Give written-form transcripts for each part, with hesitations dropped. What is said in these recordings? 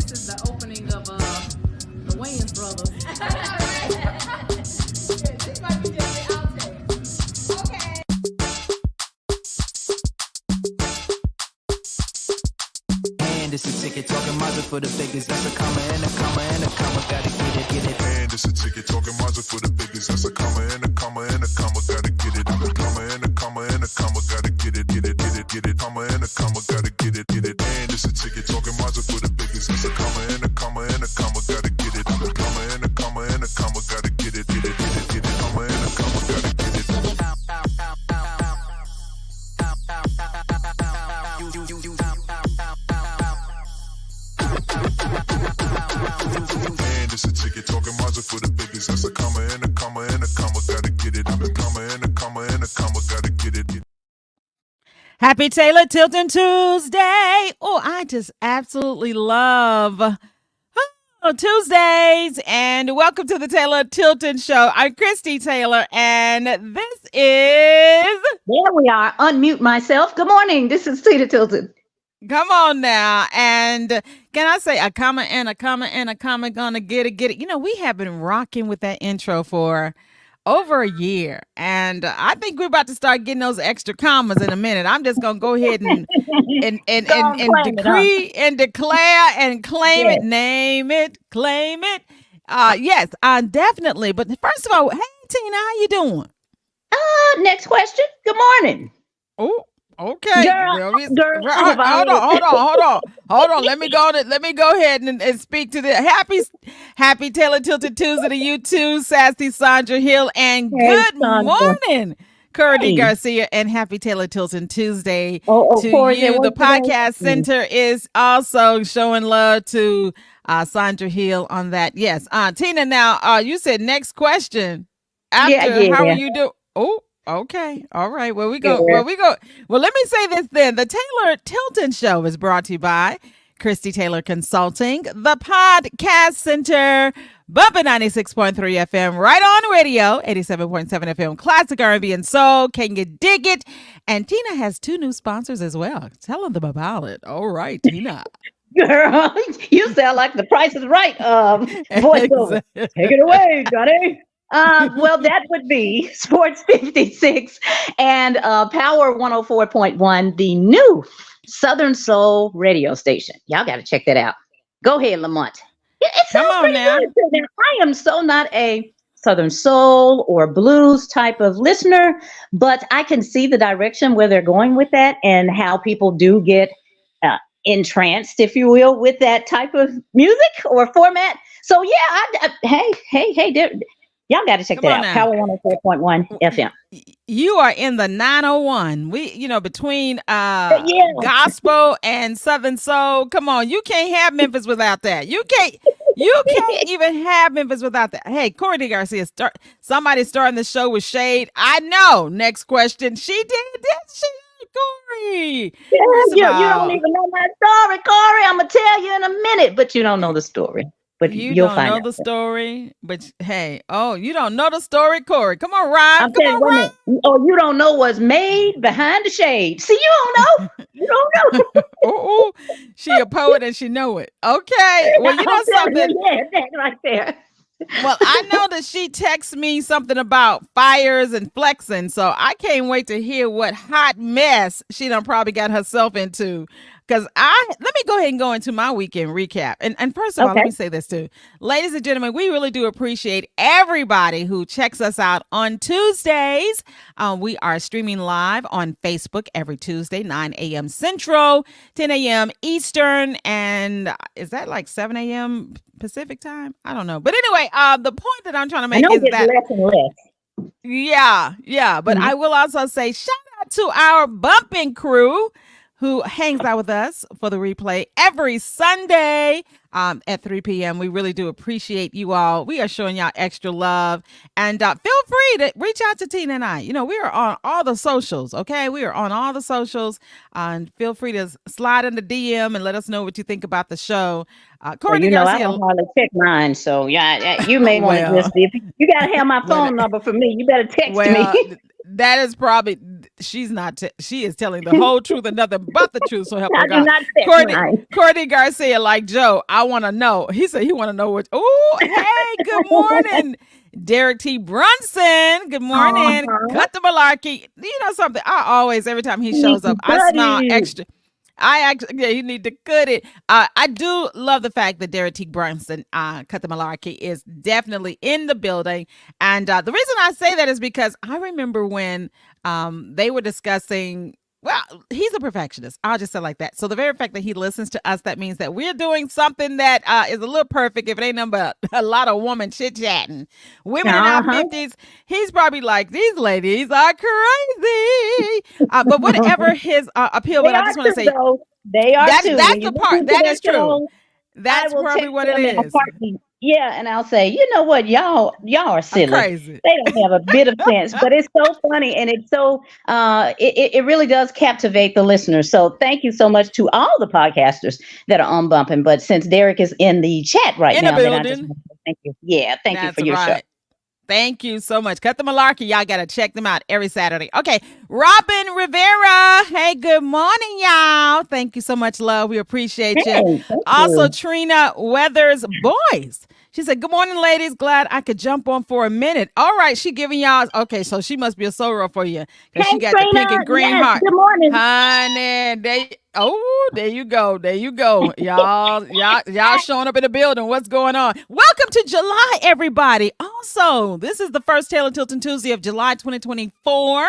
this is the opening of the Wayans brothers. This might be just the outtake. Okay. And it's a ticket talking Mazda for the biggest. That's a comma and a comma and a comma. Gotta get it. And it's a ticket talking Mazda for the biggest. That's a comma and a comma and a comma. Gotta get it. I'm a comma and a comma and a comma. Gotta get it. Comma and a comma. Gotta get it. And it's a ticket talking Mazda for the biggest. That's a comma and a comma and a comma. Gotta get it. I'm a comma and a comma and a comma. Gotta get it. Comma and a comma. Gotta get it. And it's a ticket talking Mazda for the biggest. That's a comma and a comma and a comma. Gotta get it. I'm a comma and a comma and a comma. Gotta get it. Happy Taylor Tilton Tuesday. Oh, I just absolutely love Tuesdays. And welcome to the Taylor Tilton Show. I'm Christie Taylor, and this is... There we are. Unmute myself. Good morning. This is Taylor Tilton. Come on now. And can I say a comma and a comma and a comma, gonna get it. You know, we have been rocking with that intro for over a year, and I think we're about to start getting those extra commas in a minute. I'm just gonna go ahead and decree and declare and claim it, name it, claim it. Yes, definitely. But first of all, hey Tina, how you doing? Next question. Good morning. Oh, okay. Girl, Hold on. Let me go ahead and speak to the happy Taylor Tilton Tuesday to you too, Sassy Sandra Hill, and good morning, Cordy Garcia, and happy Taylor Tilton Tuesday to Corey, you. The podcast center is also showing love to Sandra Hill on that. Yes, Tina. Now, you said next question. After, how are you doing? Oh. Okay. All right. Well, we go. Well, let me say this then. The Taylor Tilton Show is brought to you by Christie Taylor Consulting, the Podcast Center, Bumper 96.3 FM, right on radio, 87.7 FM, classic R&B and soul. Can you dig it? And Tina has 2 new sponsors as well. Tell them about it. All right, Tina. Girl, you sound like the Price is Right voiceover. Take it away, Johnny. Well, that would be Sports 56 and Power 104.1, the new Southern Soul radio station. Y'all got to check that out. Go ahead, Lamont. It sounds pretty good. I am so not a Southern Soul or blues type of listener, but I can see the direction where they're going with that and how people do get entranced, if you will, with that type of music or format. So yeah, hey, y'all got to check that out. Now. Power 104.1 FM. You are in the 901. Between gospel and Southern soul. Come on, you can't have Memphis without that. You can't even have Memphis without that. Hey, Cordy Garcia, somebody's starting the show with shade. I know. Next question. She did she? Corey. You don't even know my story, Corey. I'm gonna tell you in a minute, but you don't know the story. But you'll find out. The story, but hey, you don't know the story, Corey. Come on, Ryan. Ryan. You don't know what's made behind the shade. See, you don't know. You don't know. Oh, she a poet and she know it. Okay. Well, you know something. That right there. Well, I know that she texts me something about fires and Flexin, so I can't wait to hear what hot mess she done probably got herself into. Because let me go ahead and go into my weekend recap. And first of all, let me say this too. Ladies and gentlemen, we really do appreciate everybody who checks us out on Tuesdays. We are streaming live on Facebook every Tuesday, 9 a.m. Central, 10 a.m. Eastern. And is that like 7 a.m. Pacific time? I don't know. But anyway, the point that I'm trying to make is that less and less. Yeah. But I will also say shout out to our bumping crew who hangs out with us for the replay every Sunday at 3 p.m. We really do appreciate you all. We are showing y'all extra love. And feel free to reach out to Tina and I. You know, we are on all the socials, okay? We are on all the socials. And feel free to slide in the DM and let us know what you think about the show. Corey, I don't hardly check mine, so yeah, you may want to just, if you got to have my phone number for me, you better text me. That is probably she's not. She is telling the whole truth and nothing but the truth. So help I her do God. not set Courtney, mine. Courtney Garcia, like Joe, I want to know. He said he want to know what. Oh, hey, good morning, Derek T. Brunson. Good morning. Uh-huh. Cut the malarkey. You know something? I always every time he shows up, I smile Buddy. extra. I actually, yeah, you need to cut it. I do love the fact that Derek T. Brunson, Cut the Malarkey, is definitely in the building. And the reason I say that is because I remember when they were discussing, well, he's a perfectionist. I'll just say it like that. So the very fact that he listens to us, that means that we're doing something that is a little perfect. If it ain't nothing but a lot of woman chit-chatting. Women in our 50s, he's probably like, these ladies are crazy. But whatever his appeal, They but I are just want to too, say, though. They are that's too. that's When you the part. listen to That their is true. show, That's I will probably text what them it in a is. heartbeat. Yeah, and I'll say, you know what, y'all are I'm silly. crazy. They don't have a bit of sense, but it's so funny and it's so it really does captivate the listeners. So thank you so much to all the podcasters that are on Bumping. But since Derek is in the chat right In the now, then I just building. want to say thank you. Yeah, thank you That's for your show. right. Thank you so much. Cut the Malarkey. Y'all got to check them out every Saturday. Okay. Robin Rivera. Hey, good morning, y'all. Thank you so much, love. We appreciate you. Hey, thank Also, you. Trina Weathers Boys. She said, good morning, ladies. Glad I could jump on for a minute. All right. She giving y'all. Okay. So she must be a soror for you because Hey, she got the pink Trina. and green Yes, heart. good morning. Honey, there you go. There you go. Y'all showing up in the building. What's going on? Welcome to July, everybody. Also, this is the first Taylor Tilton Tuesday of July 2024.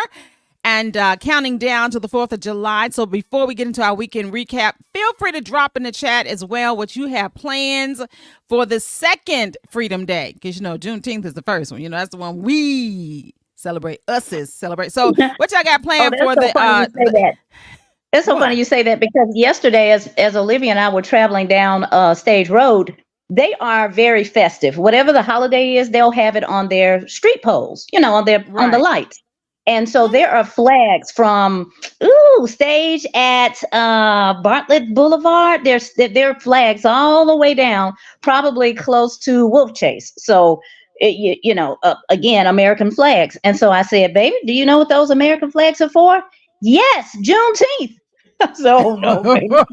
And counting down to the 4th of July. So before we get into our weekend recap, feel free to drop in the chat as well what you have plans for the second Freedom Day. Because, you know, Juneteenth is the first one. You know, that's the one we celebrate. Celebrate. So what y'all got planned That's for so the... funny you say that. It's so funny What? you say that because yesterday, as Olivia and I were traveling down Stage Road, they are very festive. Whatever the holiday is, they'll have it on their street poles, on the Right. lights. And so there are flags from Stage at Bartlett Boulevard. There are flags all the way down, probably close to Wolf Chase. So again, American flags. And so I said, baby, do you know what those American flags are for? Yes, Juneteenth. So no, baby. No.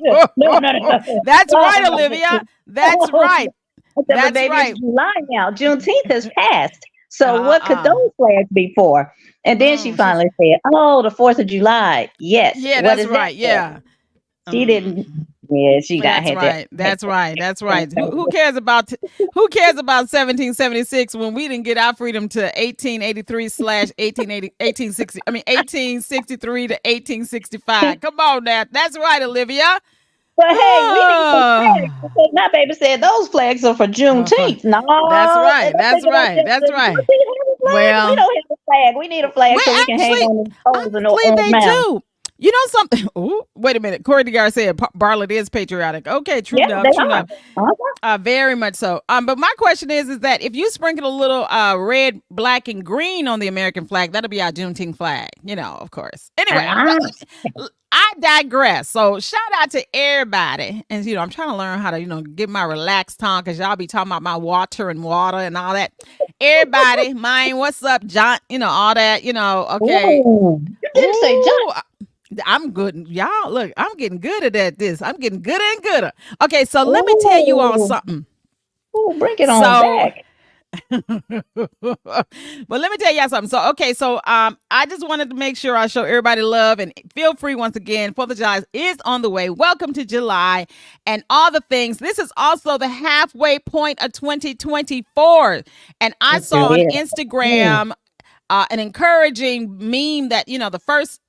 That's No, right, no. Olivia. That's right. I said, but That's baby, right. it's July now. Juneteenth has passed. So what could those flags be for? And then she finally said, "Oh, the 4th of July. Yes. Yeah, What that's is right. that for?" Yeah. She didn't. Yeah, she got That's had right. That's right. That's right. Who cares about 1776 when we didn't get our freedom to 1883 slash 1860? I mean 1863 to 1865. Come on now. That's right, Olivia. But hey, we need some flags because my baby said those flags are for Juneteenth. No, That's right. and I'm That's thinking to right. myself, That's "Do right. you have a flag? Well, We don't have a flag. We need a flag so we can hang on the poles and on they mountains." do. You know something? Ooh, wait a minute. Corey DeGar said Bartlett is patriotic. Okay, true Yeah, enough. they True are. enough. Uh-huh. Very much so. But my question is that if you sprinkle a little red, black, and green on the American flag, that'll be our Juneteenth flag. Of course. Anyway, I digress. So shout out to everybody. And, I'm trying to learn how to, get my relaxed tongue because y'all be talking about my water and all that. Everybody, mine, what's up, John? All that, okay. Ooh, you didn't say John. I'm good. Y'all, look, I'm getting good at this. I'm getting gooder and gooder. Okay, so let me tell you all something. Ooh, bring it on back. But let me tell y'all something. So I just wanted to make sure I show everybody love and feel free once again. 4th of July is on the way. Welcome to July and all the things. This is also the halfway point of 2024. And I saw on Instagram an encouraging meme that, the first.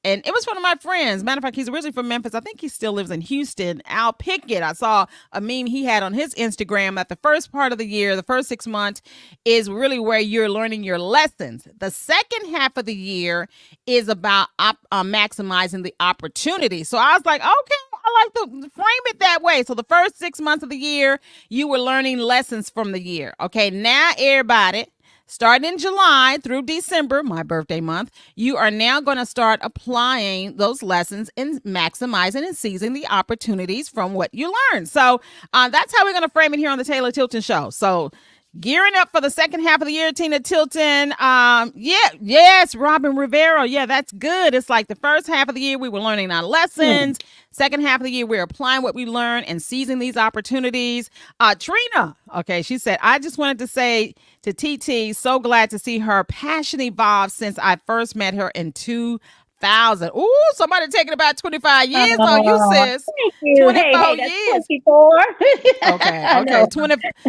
And it was one of my friends. Matter of fact, he's originally from Memphis. I think he still lives in Houston. Al Pickett. I saw a meme he had on his Instagram that the first part of the year, the first 6 months, is really where you're learning your lessons. The second half of the year is about maximizing the opportunity. So I was like, okay, I like to frame it that way. So the first 6 months of the year, you were learning lessons from the year. Okay, now everybody, starting in July through December, my birthday month, you are now going to start applying those lessons and maximizing and seizing the opportunities from what you learned. So that's how we're going to frame it here on the Taylor Tilton Show. So Gearing up for the second half of the year, Tina Tilton. Yes, Robin Rivera. Yeah, that's good. It's like the first half of the year we were learning our lessons. Second half of the year we're applying what we learned and seizing these opportunities. Trina, okay, she said, I just wanted to say to TT, so glad to see her passion evolve since I first met her in 2000. Ooh, somebody taking about 25 years on you, sis. Thank you. 24 Hey, years. that's 24. Okay.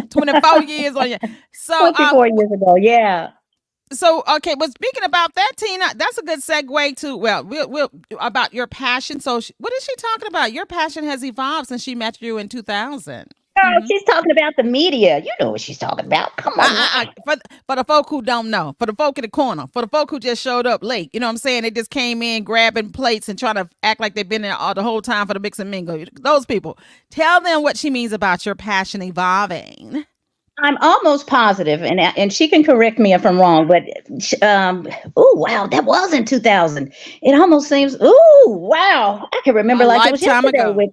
24 years on you. So 24 years ago, yeah. So okay, but speaking about that, Tina, that's a good segue to we'll about your passion. So what is she talking about? Your passion has evolved since she met you in 2000. Girl, she's talking about the media. You know what she's talking about. Come on. For the folk who don't know, for the folk in the corner, for the folk who just showed up late, you know what I'm saying? They just came in grabbing plates and trying to act like they've been there all the whole time for the mix and mingle. Those people, tell them what she means about your passion evolving. I'm almost positive, and she can correct me if I'm wrong, but oh wow, that was in 2000. It almost seems, oh wow, I can remember A like it was lifetime yesterday ago. with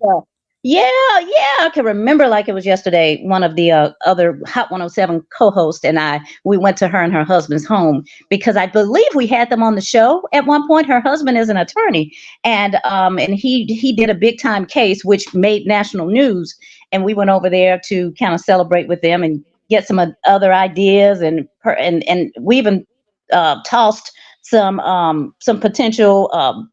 yeah, I can remember like it was yesterday. One of the other Hot 107 co-hosts and we went to her and her husband's home because I believe we had them on the show at one point. Her husband is an attorney, and he did a big time case which made national news, and we went over there to kind of celebrate with them and get some other ideas, and we even tossed some potential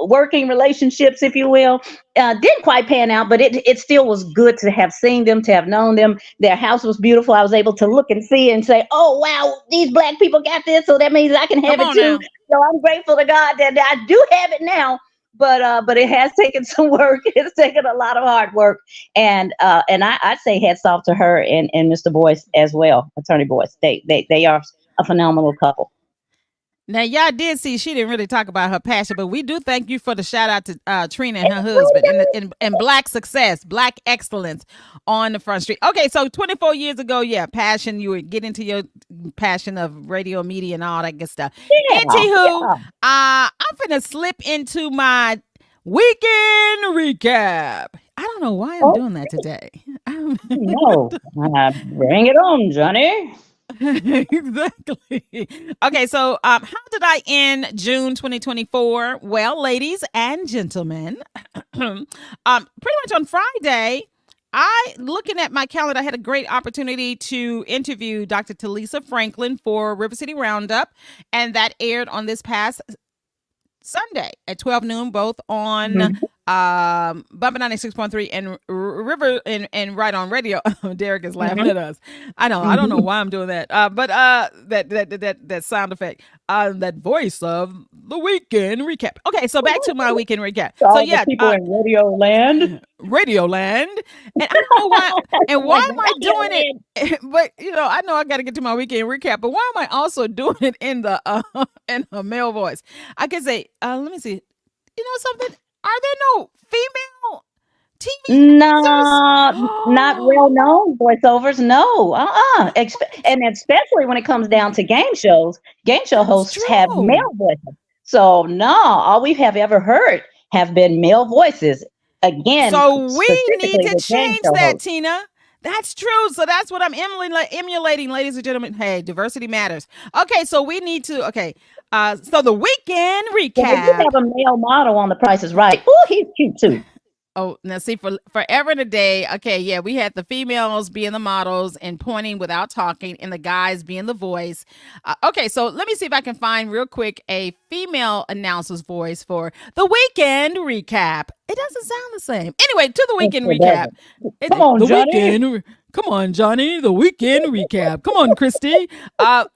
working relationships, if you will. Didn't quite pan out, but it still was good to have seen them, to have known them. Their house was beautiful. I was able to look and see and say, oh wow, these Black people got this, so that means I can have it too. So I'm grateful to God that I do have it now. But it has taken some work. It's taken a lot of hard work, and I'd say hats off to her and Mr. Boyce as well, Attorney Boyce. They are a phenomenal couple. Now, y'all did see she didn't really talk about her passion, but we do thank you for the shout out to Trina and her husband and Black success, Black excellence on the front street. Okay, so 24 years ago, yeah, passion. You would get into your passion of radio, media, and all that good stuff. Yeah, Anywho, I'm finna slip into my weekend recap. I don't know why I'm doing that today. No, bring it on, Johnny. Exactly. Okay, so how did I end June 2024? Well, ladies and gentlemen, pretty much on Friday, looking at my calendar, I had a great opportunity to interview Dr. Talisa Franklin for River City Roundup, and that aired on this past Sunday at 12 noon, both on Bumper 96.3 and River and right on radio. Derek is laughing at us. I know. I don't know why I'm doing that. But that sound effect, that voice of the weekend recap. Okay, so back to my weekend recap. So yeah, people in Radio Land. Radio Land, and I don't know why. And why am I doing it? But I know I got to get to my weekend recap. But why am I also doing it in the in a male voice? I could say, let me see. You know something? Are there no female TV? No, not well known voiceovers. No, and especially when it comes down to game shows, game show hosts have male voices. So no, all we have ever heard have been male voices. Again, so we need to change that, Tina. That's true. So that's what I'm emulating, ladies and gentlemen. Hey, diversity matters. Okay, so we need to. Okay, so the weekend recap. Yeah, you have a male model on The Price is Right. Oh, he's cute too. Oh, now see, for forever and a day. Okay, yeah, we had the females being the models and pointing without talking, and the guys being the voice. Okay, so let me see if I can find real quick a female announcer's voice for the weekend recap. It doesn't sound the same. Anyway, to the weekend recap. Come on, Johnny. Come on, Johnny. The weekend recap. Come on, Christie.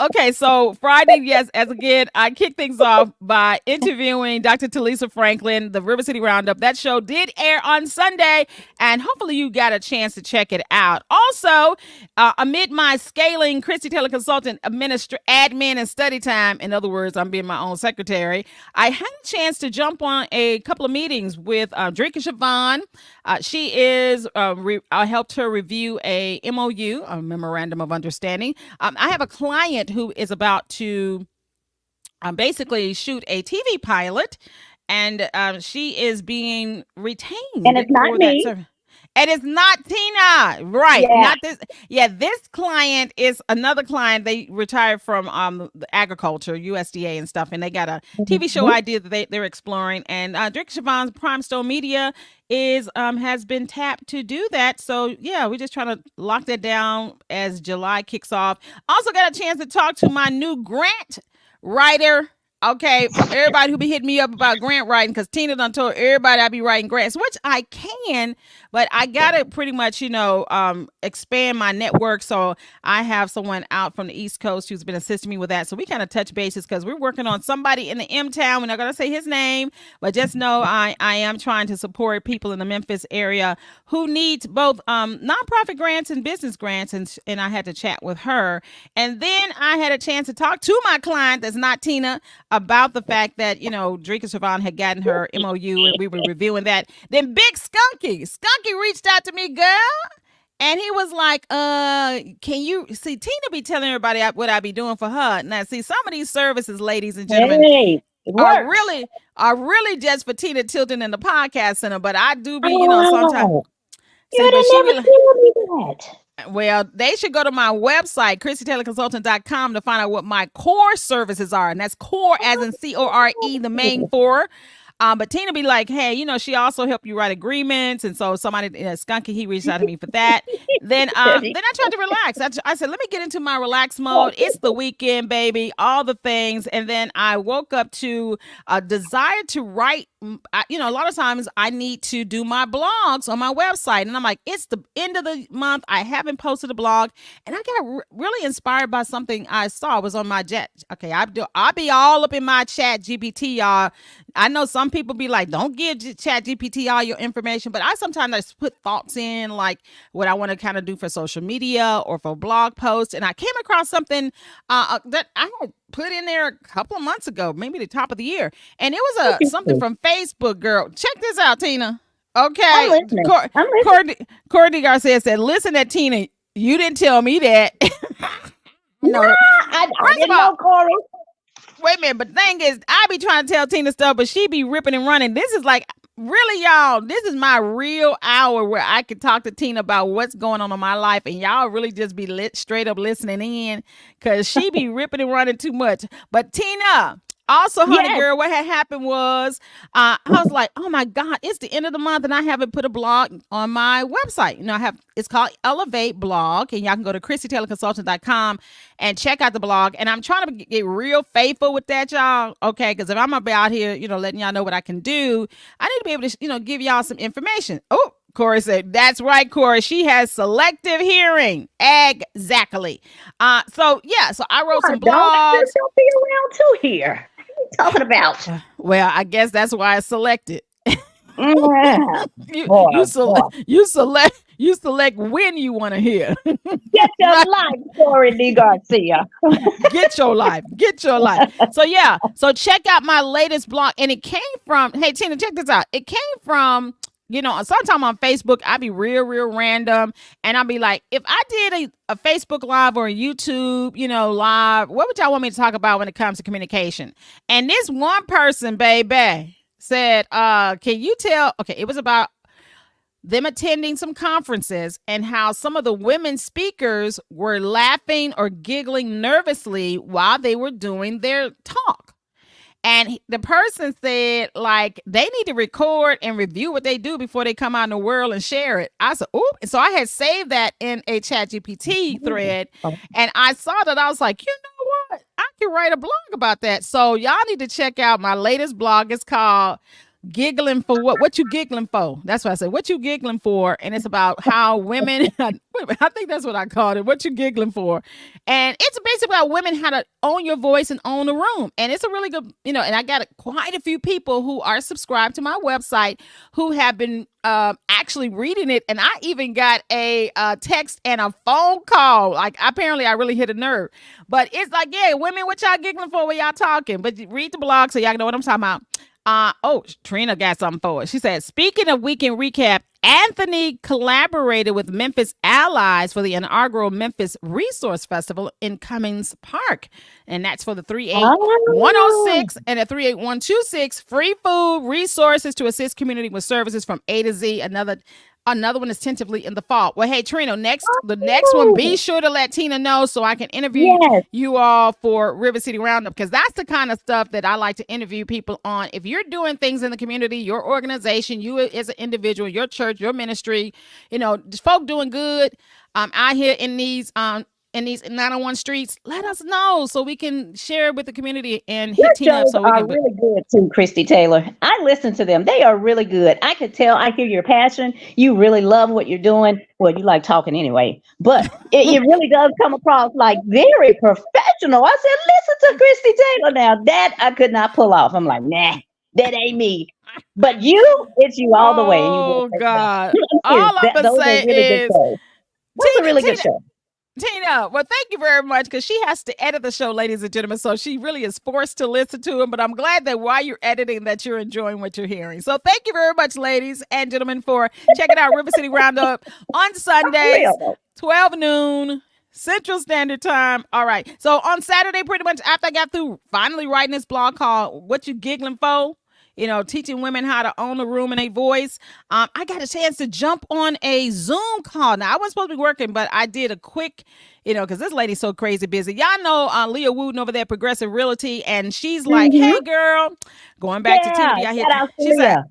Okay, so Friday, yes, as again, I kicked things off by interviewing Dr. Talisa Franklin, the River City Roundup. That show did air on Sunday, and hopefully you got a chance to check it out. Also, amid my scaling Christie Taylor Consultant admin and study time, in other words, I'm being my own secretary, I had a chance to jump on a couple of meetings with Drake and Siobhan. She is, I helped her review a MOU, a memorandum of understanding. I have a client who is about to basically shoot a TV pilot, and she is being retained. And it's not me. And it's not Tina, right? Yeah. Not this. Yeah, this client is another client. They retired from the agriculture, USDA and stuff, and they got a TV show idea that they're exploring. And Drake Siobhan's Prime Store Media is has been tapped to do that. So yeah, we're just trying to lock that down as July kicks off. Also got a chance to talk to my new grant writer. Okay, for everybody who be hitting me up about grant writing, because Tina done told everybody I be writing grants, which I can, but I gotta pretty much, expand my network. So I have someone out from the East Coast who's been assisting me with that. So we kind of touch bases because we're working on somebody in the M Town. We're not gonna say his name, but just know I am trying to support people in the Memphis area who need both nonprofit grants and business grants, and I had to chat with her, and then I had a chance to talk to my client that's not Tina about the fact that, Drika Siobhan had gotten her MOU and we were reviewing that. Then Big Skunky reached out to me, girl. And he was like, can you see Tina be telling everybody what I be doing for her. Now, see, some of these services, ladies and gentlemen, are really just for Tina Tilton and the Podcast Center. But I do be, sometimes. You didn't never tell me that. Well, they should go to my website, ChristieTaylorConsultant.com, to find out what my core services are. And that's core as in CORE, the main four. But Tina be like, hey, she also helped you write agreements. And so somebody, Skunky, he reached out to me for that. Then I tried to relax. I said, let me get into my relax mode. It's the weekend, baby, all the things. And then I woke up to a desire to write. A lot of times I need to do my blogs on my website. And I'm like, it's the end of the month. I haven't posted a blog. And I got really inspired by something I saw. It was on my jet. Okay, I'll be all up in my chat GPT, y'all. I know some people be like, don't give chat GPT all your information. But I sometimes just put thoughts in, like what I want to kind of do for social media or for blog posts. And I came across something that I had put in there a couple of months ago, maybe the top of the year. And it was something from Facebook, girl. Check this out, Tina. Okay. Courtney Garcia said, listen at Tina. You didn't tell me that. No, I didn't know, Corey. Wait a minute, but the thing is, I be trying to tell Tina stuff, but she be ripping and running. This is like, really, y'all, this is my real hour where I can talk to Tina about what's going on in my life, and y'all really just be straight up listening in, because she be ripping and running too much. But Tina, also, honey girl, what had happened was I was like, oh my God, it's the end of the month and I haven't put a blog on my website. It's called Elevate Blog, and y'all can go to ChristieTaylorConsultant.com and check out the blog. And I'm trying to get real faithful with that, y'all. Okay, because if I'm about here, letting y'all know what I can do, I need to be able to, give y'all some information. Oh, Corey said, that's right, Corey. She has selective hearing. Exactly. So I wrote some blogs. Don't be around too here. What are you talking about? Well, I guess that's why I selected. You select when you want to hear. Get your life, Corey D. Garcia. Get your life. So check out my latest blog. And it came from, hey, Tina, check this out. It came from, sometime on Facebook, I'd be real random. And I'd be like, if I did a Facebook Live or a YouTube, live, what would y'all want me to talk about when it comes to communication? And this one person, baby, said, can you tell? Okay, it was about them attending some conferences and how some of the women speakers were laughing or giggling nervously while they were doing their talk. And the person said, like, they need to record and review what they do before they come out in the world and share it. I said, oop. And so I had saved that in a ChatGPT thread. And I saw that. I was like, you know what? I can write a blog about that. So y'all need to check out my latest blog. It's called Giggling for What? What you giggling for? That's what I said. What you giggling for? And it's about how women, I think that's what I called it. What you giggling for? And it's basically about women, how to own your voice and own the room. And it's a really good, and I got quite a few people who are subscribed to my website who have been actually reading it. And I even got a text and a phone call. Like, apparently I really hit a nerve. But it's like, yeah, women, what y'all giggling for when y'all talking? But read the blog so y'all know what I'm talking about. Trina got something for us. She said, speaking of weekend recap, Anthony collaborated with Memphis Allies for the inaugural Memphis Resource Festival in Cummings Park. And that's for the 38106 and the 38126. Free food, resources to assist community with services from A to Z. Another Another one is tentatively in the fall. Well, hey, Trino, the next one, be sure to let Tina know so I can interview you all for River City Roundup, because that's the kind of stuff that I like to interview people on. If you're doing things in the community, your organization, you as an individual, your church, your ministry, just folk doing good out here in these 901 streets, let us know so we can share it with the community and hit Tina up so we can. Really good too, Christy Taylor. I listen to them. They are really good. I could tell. I hear your passion. You really love what you're doing. Well, you like talking anyway, but it really does come across like very professional. I said, listen to Christy Taylor now. That I could not pull off. I'm like, nah, that ain't me. But it's you all the way. Oh God! All I'm gonna say is, that's a really good show. Tina, well, thank you very much, because she has to edit the show, ladies and gentlemen, so she really is forced to listen to him, but I'm glad that while you're editing that you're enjoying what you're hearing. So thank you very much, ladies and gentlemen, for checking out River City Roundup on Sundays, 12 noon, Central Standard Time. All right, so on Saturday, pretty much after I got through finally writing this blog called What You Giggling For?, teaching women how to own a room and a voice. I got a chance to jump on a Zoom call. Now, I wasn't supposed to be working, but I did a quick, because this lady's so crazy busy. Y'all know Leah Wooten over there at Progressive Realty, and she's like, hey, girl, going back to TV. She's like,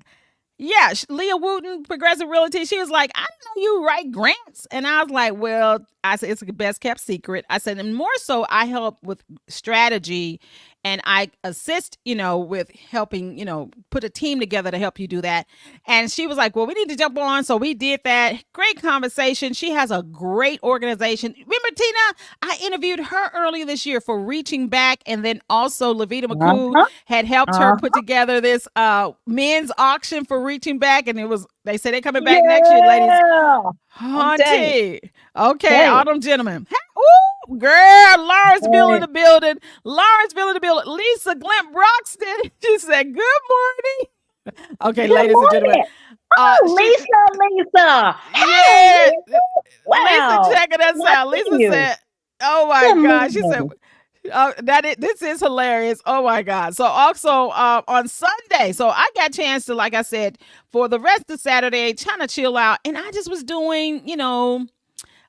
Leah Wooten, Progressive Realty. She was like, I know you write grants. And I was like, well, I said, it's the best kept secret. I said, and more so, I help with strategy, and I assist, with helping, put a team together to help you do that. And she was like, well, we need to jump on. So we did that. Great conversation. She has a great organization. Remember, Tina, I interviewed her earlier this year for Reaching Back. And then also Levita McCoo had helped her put together this men's auction for Reaching Back. And they say they're coming back next year, ladies. Auntie. Okay, all them gentlemen. Ooh, girl, Lawrenceville in the building. Lisa Glimp Broxton. She said, good morning. Okay, ladies and gentlemen. Lisa. Yeah. Wow. Lisa checking us out. Lisa said, oh my God. She said, this is hilarious. Oh my God. So also on Sunday, so I got a chance to, like I said, for the rest of Saturday, trying to chill out. And I just was doing,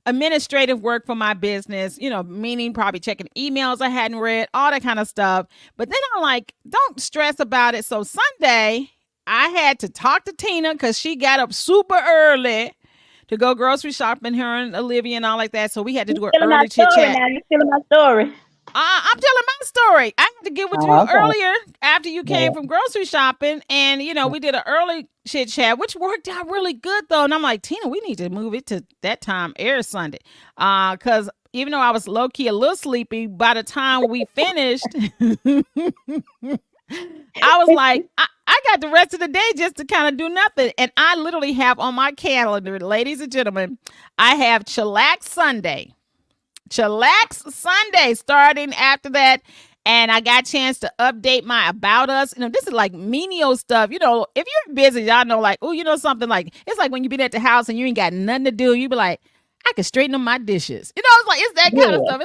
administrative work for my business, meaning probably checking emails I hadn't read, all that kind of stuff. But then I'm like, don't stress about it. So Sunday, I had to talk to Tina because she got up super early to go grocery shopping, her and Olivia and all like that. So we had to do an early chit chat. You're telling my story. I'm telling my story. I had to get with you earlier after you came from grocery shopping. And, we did an early chit chat, which worked out really good, though. And I'm like, Tina, we need to move it to that time, air Sunday. Because even though I was low key a little sleepy, by the time we finished, I was like, I got the rest of the day just to kind of do nothing. And I literally have on my calendar, ladies and gentlemen, I have Chillax Sunday starting after that. And I got a chance to update my About Us. This is like menial stuff. If you're busy, y'all know, like, something like, it's like when you been at the house and you ain't got nothing to do, you be like, I can straighten up my dishes. It's that kind of stuff.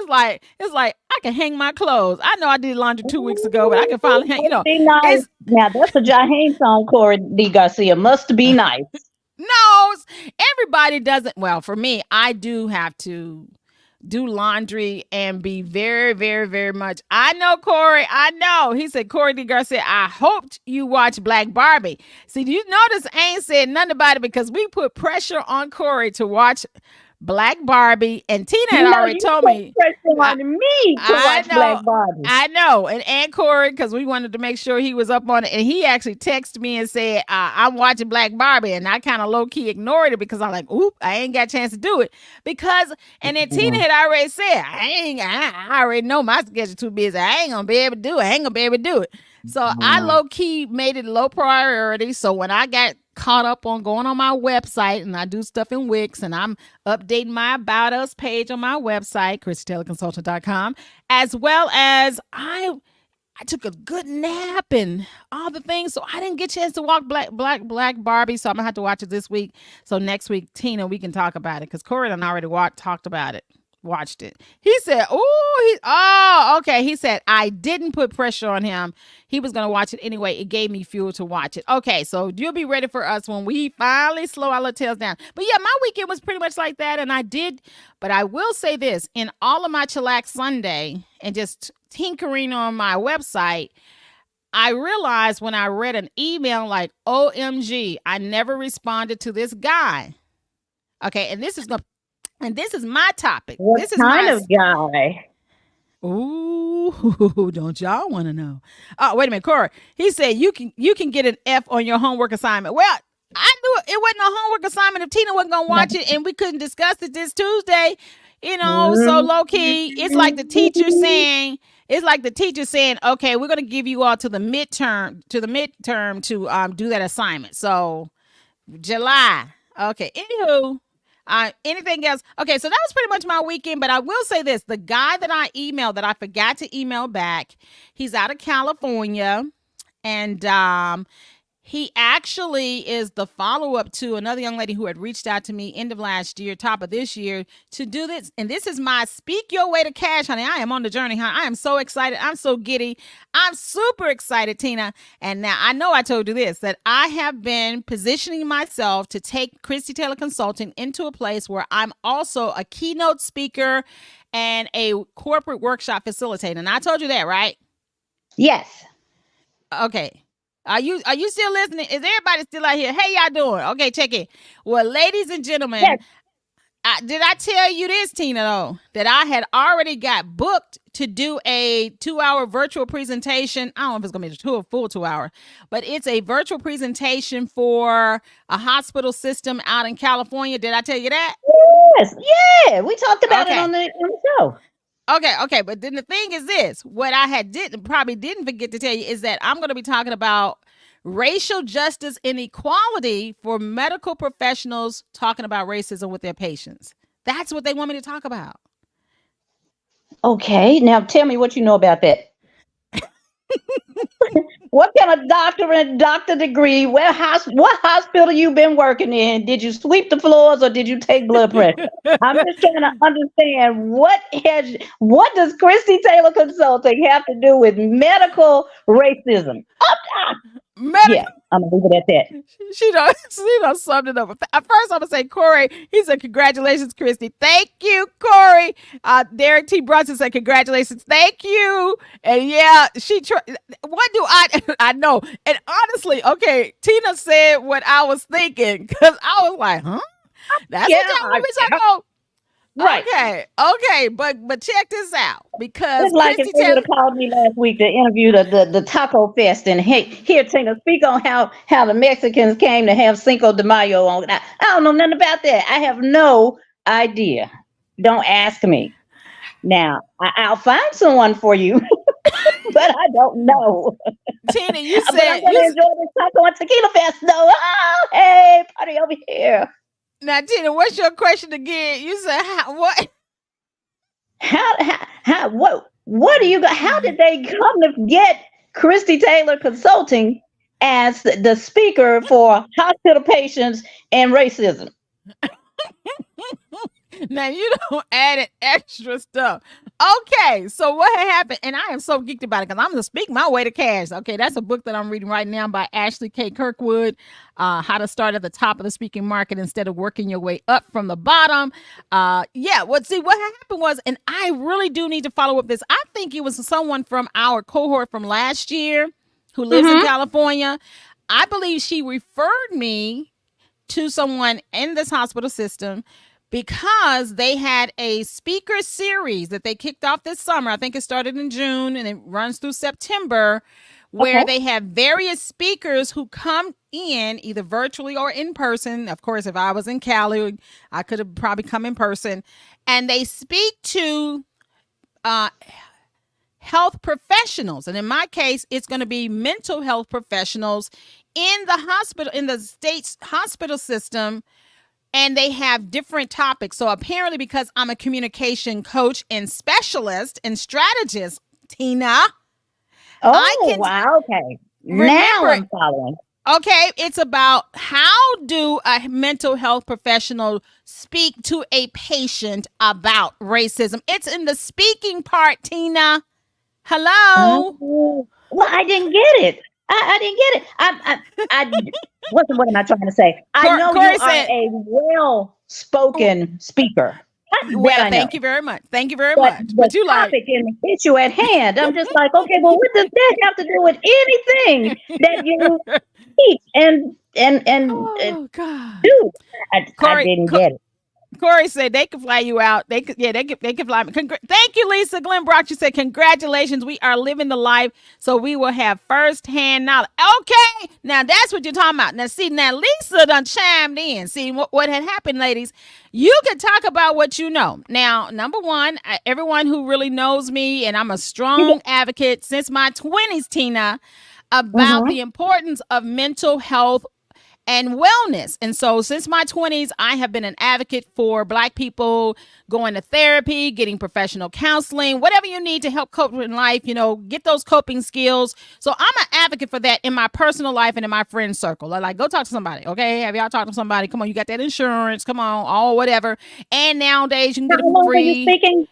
It's like I can hang my clothes. I know I did laundry 2 weeks ago, but I can finally hang, Be nice. Now that's a Jaheim song, Corey D. Garcia. Must be nice. No, everybody doesn't. Well, for me, I do have to do laundry and be very, very, very much. I know, Corey. I know. He said, Corey D. Garcia, I hoped you watch Black Barbie. See, do you notice I ain't said nothing about it because we put pressure on Corey to watch Black Barbie, and Tina had already told me. Black Barbie. I know, and Corey, because we wanted to make sure he was up on it, and he actually texted me and said, "I'm watching Black Barbie," and I kind of low key ignored it because I'm like, "Oop, I ain't got a chance to do it." Because, and then Tina had already said, "I already know my schedule too busy. I ain't gonna be able to do it. So I low key made it low priority. So when I got caught up on going on my website, and I do stuff in Wix, and I'm updating my About Us page on my website, ChristieTaylorConsultant.com, as well as I took a good nap and all the things, so I didn't get a chance to watch Black Barbie, so I'm gonna have to watch it this week. So next week, Tina, we can talk about it because Corey and I already talked about it. watched it. He said, "Oh, okay." He said, "I didn't put pressure on him. He was going to watch it anyway. It gave me fuel to watch it." Okay, so you'll be ready for us when we finally slow our little tails down. But yeah, my weekend was pretty much like that, and I did. But I will say this: in all of my chillax Sunday and just tinkering on my website, I realized when I read an email like, "OMG, I never responded to this guy." Okay, and this is my topic. What This is kind my of guy? Ooh, don't y'all want to know? Oh, wait a minute, Corey. He said you can get an F on your homework assignment. Well, I knew it wasn't a homework assignment if Tina wasn't gonna watch it, and we couldn't discuss it this Tuesday. So low key, it's like the teacher saying. It's like the teacher saying, "Okay, we're gonna give you all to the midterm to do that assignment." So July. Okay. Anywho, anything else? Okay, so that was pretty much my weekend. But I will say this: the guy that I emailed that I forgot to email back, he's out of California, and he actually is the follow-up to another young lady who had reached out to me end of last year, top of this year, to do this. And this is my speak your way to cash, honey. I am on the journey, huh? I am so excited. I'm so giddy. I'm super excited, Tina. And now I know I told you this, that I have been positioning myself to take Christie Taylor Consulting into a place where I'm also a keynote speaker and a corporate workshop facilitator. And I told you that, right? Yes. Okay. Are you still listening? Is everybody still out here? Hey, y'all doing? Okay, check it. Well, ladies and gentlemen, Yes. Did I tell you this, Tina, though, that I had already got booked to do a 2-hour virtual presentation? I don't know if it's going to be a full 2 hour, but it's a virtual presentation for a hospital system out in California. Did I tell you that? Yes. Yeah. We talked about it on the show. Okay. But then the thing is this, what I probably didn't forget to tell you is that I'm going to be talking about racial justice and equality for medical professionals talking about racism with their patients. That's what they want me to talk about. Okay. Now tell me what you know about that. What kind of doctor degree? What hospital you been working in? Did you sweep the floors or did you take blood pressure? I'm just trying to understand what does Christie Taylor Consulting have to do with medical racism? Yeah, I'm gonna leave it at that. She done summed it up. At first, I'm gonna say Corey. He said, "Congratulations, Christie." Thank you, Corey. Derek T. Brunson said, "Congratulations, thank you." And yeah, what do I know? And honestly, okay, Tina said what I was thinking because I was like, "Huh? That's what y'all want me to talk about." Right. Okay, but check this out because it's like Christie if you would have called me last week to interview the Taco Fest, and hey, here, Tina, speak on how the Mexicans came to have Cinco de Mayo on. I don't know nothing about that. I have no idea. Don't ask me. Now I'll find someone for you, but I don't know. Tina, you But said I'm gonna enjoy this Taco and Tequila Fest, though. Oh, hey, party over here. Now, Tina, what's your question again? You said what? What do you got? How did they come to get Christie Taylor Consulting as the speaker for hospital patients and racism? Now you don't add in extra stuff. Okay, so what had happened, and I am so geeked about it because I'm going to speak my way to cash. Okay, that's a book that I'm reading right now by Ashley K. Kirkwood, How to Start at the Top of the Speaking Market Instead of Working Your Way Up from the Bottom. What happened was, and I really do need to follow up this. I think it was someone from our cohort from last year who lives in California. I believe she referred me to someone in this hospital system because they had a speaker series that they kicked off this summer. I think it started in June and it runs through September, where they have various speakers who come in either virtually or in person. Of course, if I was in Cali, I could have probably come in person. And they speak to health professionals. And in my case, it's going to be mental health professionals in the hospital, in the state's hospital system. And they have different topics. So apparently, because I'm a communication coach and specialist and strategist, Tina. Oh, wow. Okay. Now I'm following. Okay, it's about how do a mental health professional speak to a patient about racism. It's in the speaking part, Tina. Hello. Oh, well, I didn't get it. I didn't get it. What am I trying to say? I know you Corey are said, a well-spoken speaker. That well, I know. thank you very much. Thank you very But much. the But you like, topic and the issue at hand, I'm just like, okay, well, what does that have to do with anything that you teach and oh, God. do? I Corey, didn't get it. Corey said they could fly you out. They could fly me. Thank you, Lisa. Glenn Brock, you said, congratulations. We are living the life so we will have firsthand knowledge. Okay, now that's what you're talking about. Now Lisa done chimed in. See what had happened, ladies. You can talk about what you know. Now, number one, everyone who really knows me, and I'm a strong advocate since my 20s, Tina, about Mm-hmm. the importance of mental health and wellness. And so since my 20s, I have been an advocate for Black people going to therapy, getting professional counseling, whatever you need to help cope in life, get those coping skills. So I'm an advocate for that in my personal life and in my friend circle. Like, go talk to somebody. Okay. Have y'all talked to somebody? Come on. You got that insurance. Come on. All whatever. And nowadays you can How get it for long are you free. speaking?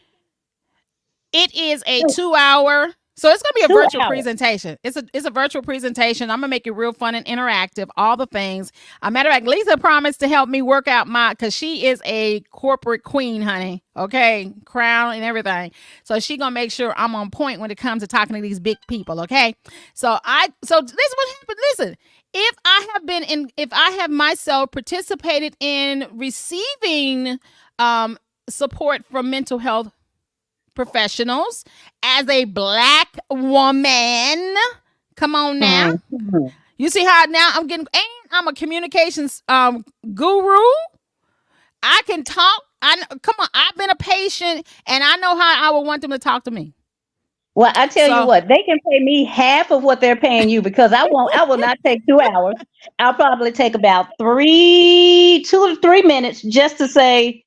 It is a 2 hour. So it's gonna be a 2 virtual hours. presentation. It's a virtual presentation. I'm gonna make it real fun and interactive. All the things. A matter of fact, Lisa promised to help me work out because she is a corporate queen, honey. Okay, crown and everything. So she gonna make sure I'm on point when it comes to talking to these big people. Okay. So this is what happened. Listen, if I have myself participated in receiving support from mental health professionals as a Black woman. Come on now. Mm-hmm. You see how now and I'm a communications guru. I can talk. Come on, I've been a patient and I know how I would want them to talk to me. Well, I tell you what, they can pay me half of what they're paying you because I will not take 2 hours. I'll probably take about 2 to 3 minutes just to say,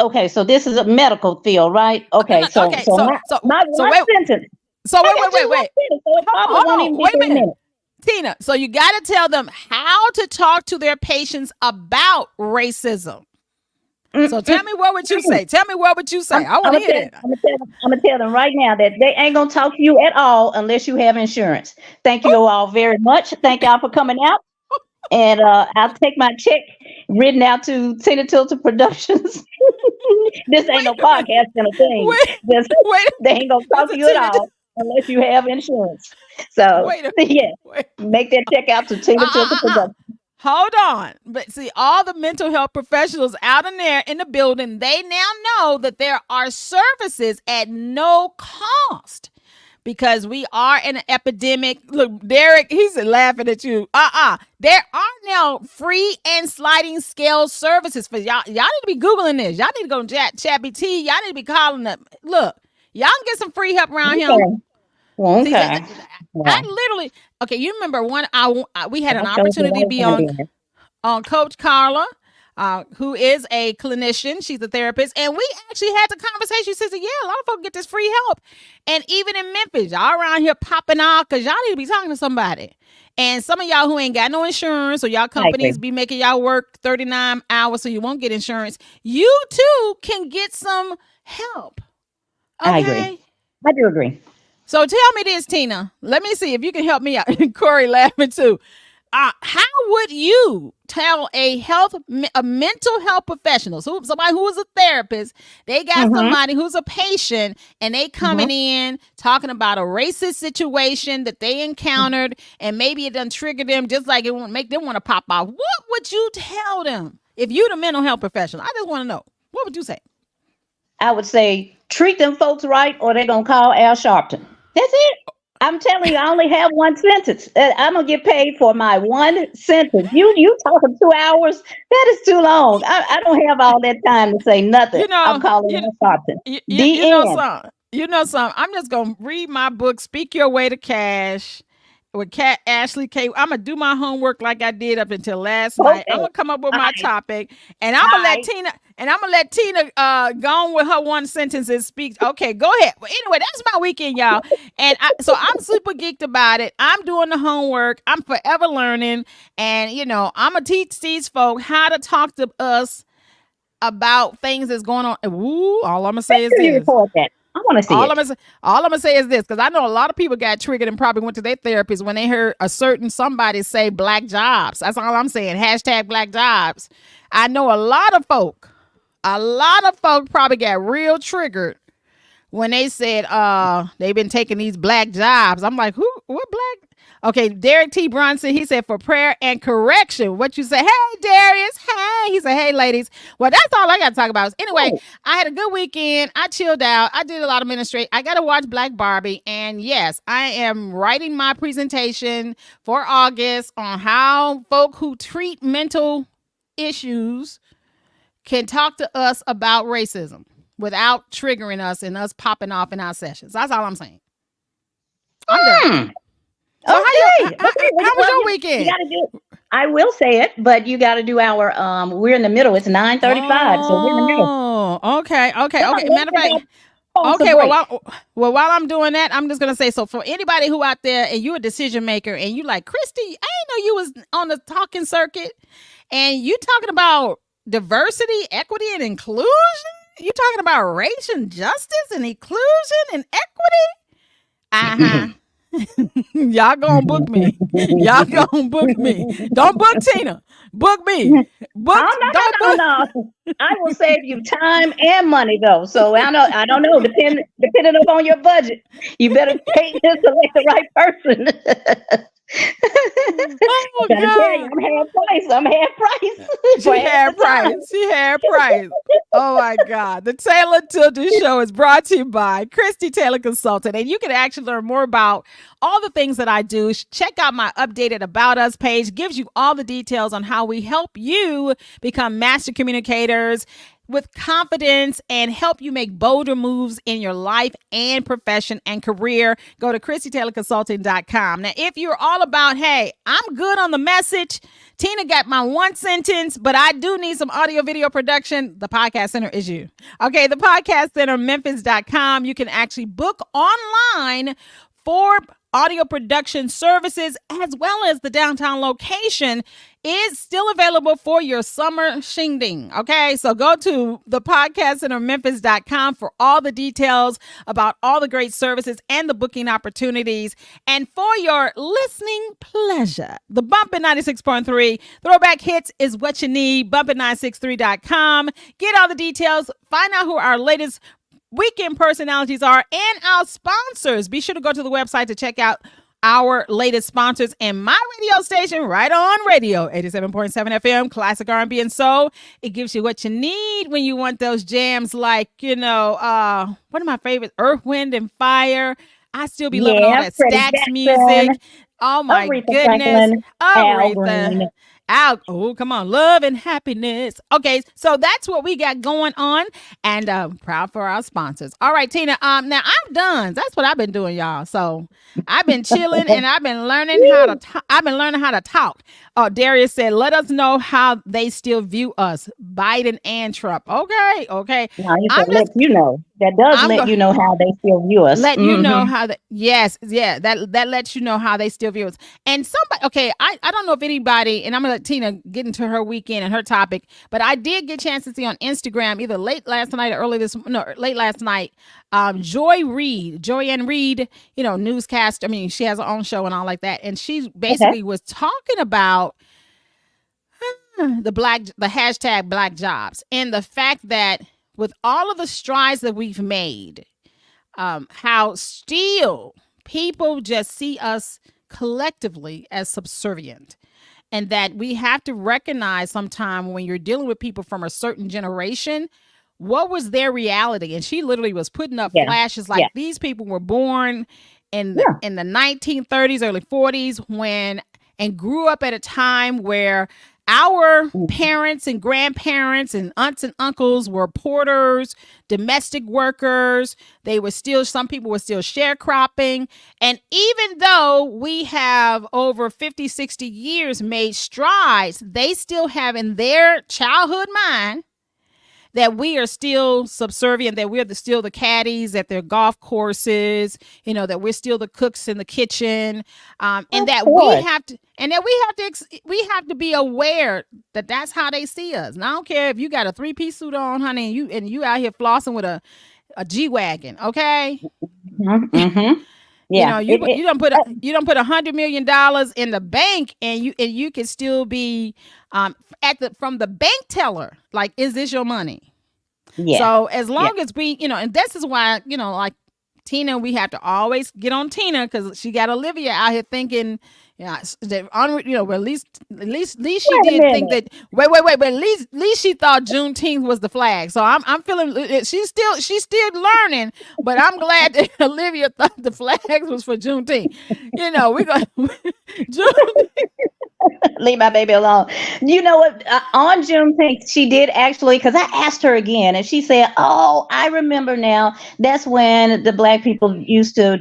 okay, so this is a medical field, right? Okay, so okay, my one sentence. So wait. So it probably won't even be 3 minutes. Tina, so you got to tell them how to talk to their patients about racism. So tell me, what would you say? Tell me, what would you say? I want to hear it. I'm gonna tell them right now that they ain't gonna talk to you at all unless you have insurance. Thank you all very much. Thank y'all for coming out. And I'll take my check written out to Taylor Tilton Productions. This ain't no podcast kind of thing. They ain't gonna talk to you at all unless you have insurance. So make that check out to Taylor Tilton Productions. Hold on. But see, all the mental health professionals out in there in the building, they now know that there are services at no cost. Because we are in an epidemic. Look, Derek, he's laughing at you. There are now free and sliding scale services for y'all. Y'all need to be Googling this. Y'all need to go to ChatGPT. Y'all need to be calling them. Look, y'all can get some free help around here. Okay. See, I literally, you remember we had an opportunity to be on Coach Carla, who is a clinician. She's a therapist. And we actually had the conversation. She said, yeah, a lot of folks get this free help. And even in Memphis, y'all around here popping off because y'all need to be talking to somebody. And some of y'all who ain't got no insurance or y'all companies be making y'all work 39 hours so you won't get insurance, you too can get some help. Okay? I agree. I do agree. So tell me this, Tina. Let me see if you can help me out. Corey laughing too. How would you tell a mental health professional, somebody who is a therapist, they got somebody who's a patient and they coming in talking about a racist situation that they encountered and maybe it done triggered them just like it won't make them want to pop off. What would you tell them if you're the mental health professional? I just want to know. What would you say? I would say treat them folks right or they're going to call Al Sharpton. That's it. I'm telling you, I only have one sentence. I'm gonna get paid for my one sentence. You talking 2 hours? That is too long. I don't have all that time to say nothing. I'm calling Al Sharpton. You know something. I'm just gonna read my book, Speak Your Way to Cash, with Kat Ashley K. I'm gonna do my homework like I did up until last night. I'm gonna come up with my topic, and I'm gonna let Tina go on with her one sentence and speak. Okay, go ahead. Well, anyway, that's my weekend, y'all, and so I'm super geeked about it. I'm doing the homework. I'm forever learning, and I'm gonna teach these folk how to talk to us about things that's going on. Ooh, all I'm gonna say is this. I want to see it. All I'm gonna say is this, because I know a lot of people got triggered and probably went to their therapist when they heard a certain somebody say black jobs. That's all I'm saying. Hashtag black jobs. I know a lot of folk probably got real triggered when they said they've been taking these black jobs. I'm like, who? What black? Okay, Derek T. Bronson, he said for prayer and correction. What you say? Hey, Darius. Hey. He said, hey, ladies. Well, that's all I got to talk about. Anyway, I had a good weekend. I chilled out. I did a lot of ministry. I got to watch Black Barbie. And yes, I am writing my presentation for August on how folk who treat mental issues can talk to us about racism without triggering us and us popping off in our sessions. That's all I'm saying. I'm done. So how was your weekend? I will say it, but you got to do our. We're in the middle. It's 9:35, so we're in the middle. Oh, okay. Matter of fact, okay. While I'm doing that, I'm just gonna say, so for anybody who out there and you're a decision maker and you like, Christy, I didn't know you was on the talking circuit, and you talking about diversity, equity, and inclusion. You talking about race and justice and inclusion and equity. Y'all gonna book me. Y'all gonna book me. Don't book Tina. Book me. No. I will save you time and money though. So I don't know. Depending upon your budget, you better take this to select the right person. Oh, God. I'm half price. She half price. Oh my God. The Taylor Tilton Show is brought to you by Christie Taylor Consultant. And you can actually learn more about all the things that I do. Check out my updated About Us page. Gives you all the details on how we help you become master communicators with confidence and help you make bolder moves in your life and profession and career. Go to ChristieTaylorConsulting.com. Now, if you're all about, hey, I'm good on the message, Tina got my one sentence, but I do need some audio video production, the Podcast Center is you. Okay, the Podcast Center, Memphis.com. You can actually book online for audio production services, as well as the downtown location is still available for your summer shindig. Okay, so go to the Podcast Center Memphis.com for all the details about all the great services and the booking opportunities. And for your listening pleasure, the Bumpin' 96.3 Throwback Hits is what you need. Bumpin963.com. Get all the details. Find out who our latest weekend personalities are and our sponsors. Be sure to go to the website to check out our latest sponsors and my radio station, Right On Radio, 87.7 FM, classic R&B and soul. It gives you what you need when you want those jams like, one of my favorites, Earth, Wind, and Fire. I still be loving all that Stax music. Oh my goodness. Aretha. Oh, come on. Love and happiness. Okay, so that's what we got going on, and proud for our sponsors. All right, Tina. Now I'm done. That's what I've been doing, y'all. So I've been chilling and I've been learning how to talk. Oh, Darius said, let us know how they still view us, Biden and Trump. Okay. Now you said let you know. That does let you know how they still view us. Let you know how that. Yes, yeah. That lets you know how they still view us. And somebody. Okay, I don't know if anybody. And I'm gonna let Tina get into her weekend and her topic. But I did get a chance to see on Instagram either late last night or late last night. Joyanne Reid, newscaster. I mean, she has her own show and all like that. And she basically was talking about the hashtag Black Jobs and the fact that with all of the strides that we've made, how still people just see us collectively as subservient. And that we have to recognize sometime when you're dealing with people from a certain generation, what was their reality? And she literally was putting up flashes like these people were born in the 1930s, early 40s and grew up at a time where Our parents and grandparents and aunts and uncles were porters, domestic workers. Some people were still sharecropping. And even though we have over 50, 60 years made strides, they still have in their childhood mind that we are still subservient, that we're still the caddies at their golf courses, that we're still the cooks in the kitchen, and that we have to be aware that that's how they see us. And I don't care if you got a 3-piece suit on, honey, and you out here flossing with a G-Wagon, okay? Mm-hmm. Yeah, you don't put $100 million in the bank, and you can still be from the bank teller. Like, is this your money? Yeah. So as long as we, and this is why, like Tina, we have to always get on Tina because she got Olivia out here thinking, well, at least she did think that. Wait, but at least she thought Juneteenth was the flag. So I'm feeling she's still learning, but I'm glad that Olivia thought the flags was for Juneteenth. We're gonna leave my baby alone. You know what? On Juneteenth, she did actually, because I asked her again, and she said, "Oh, I remember now. That's when the Black people used to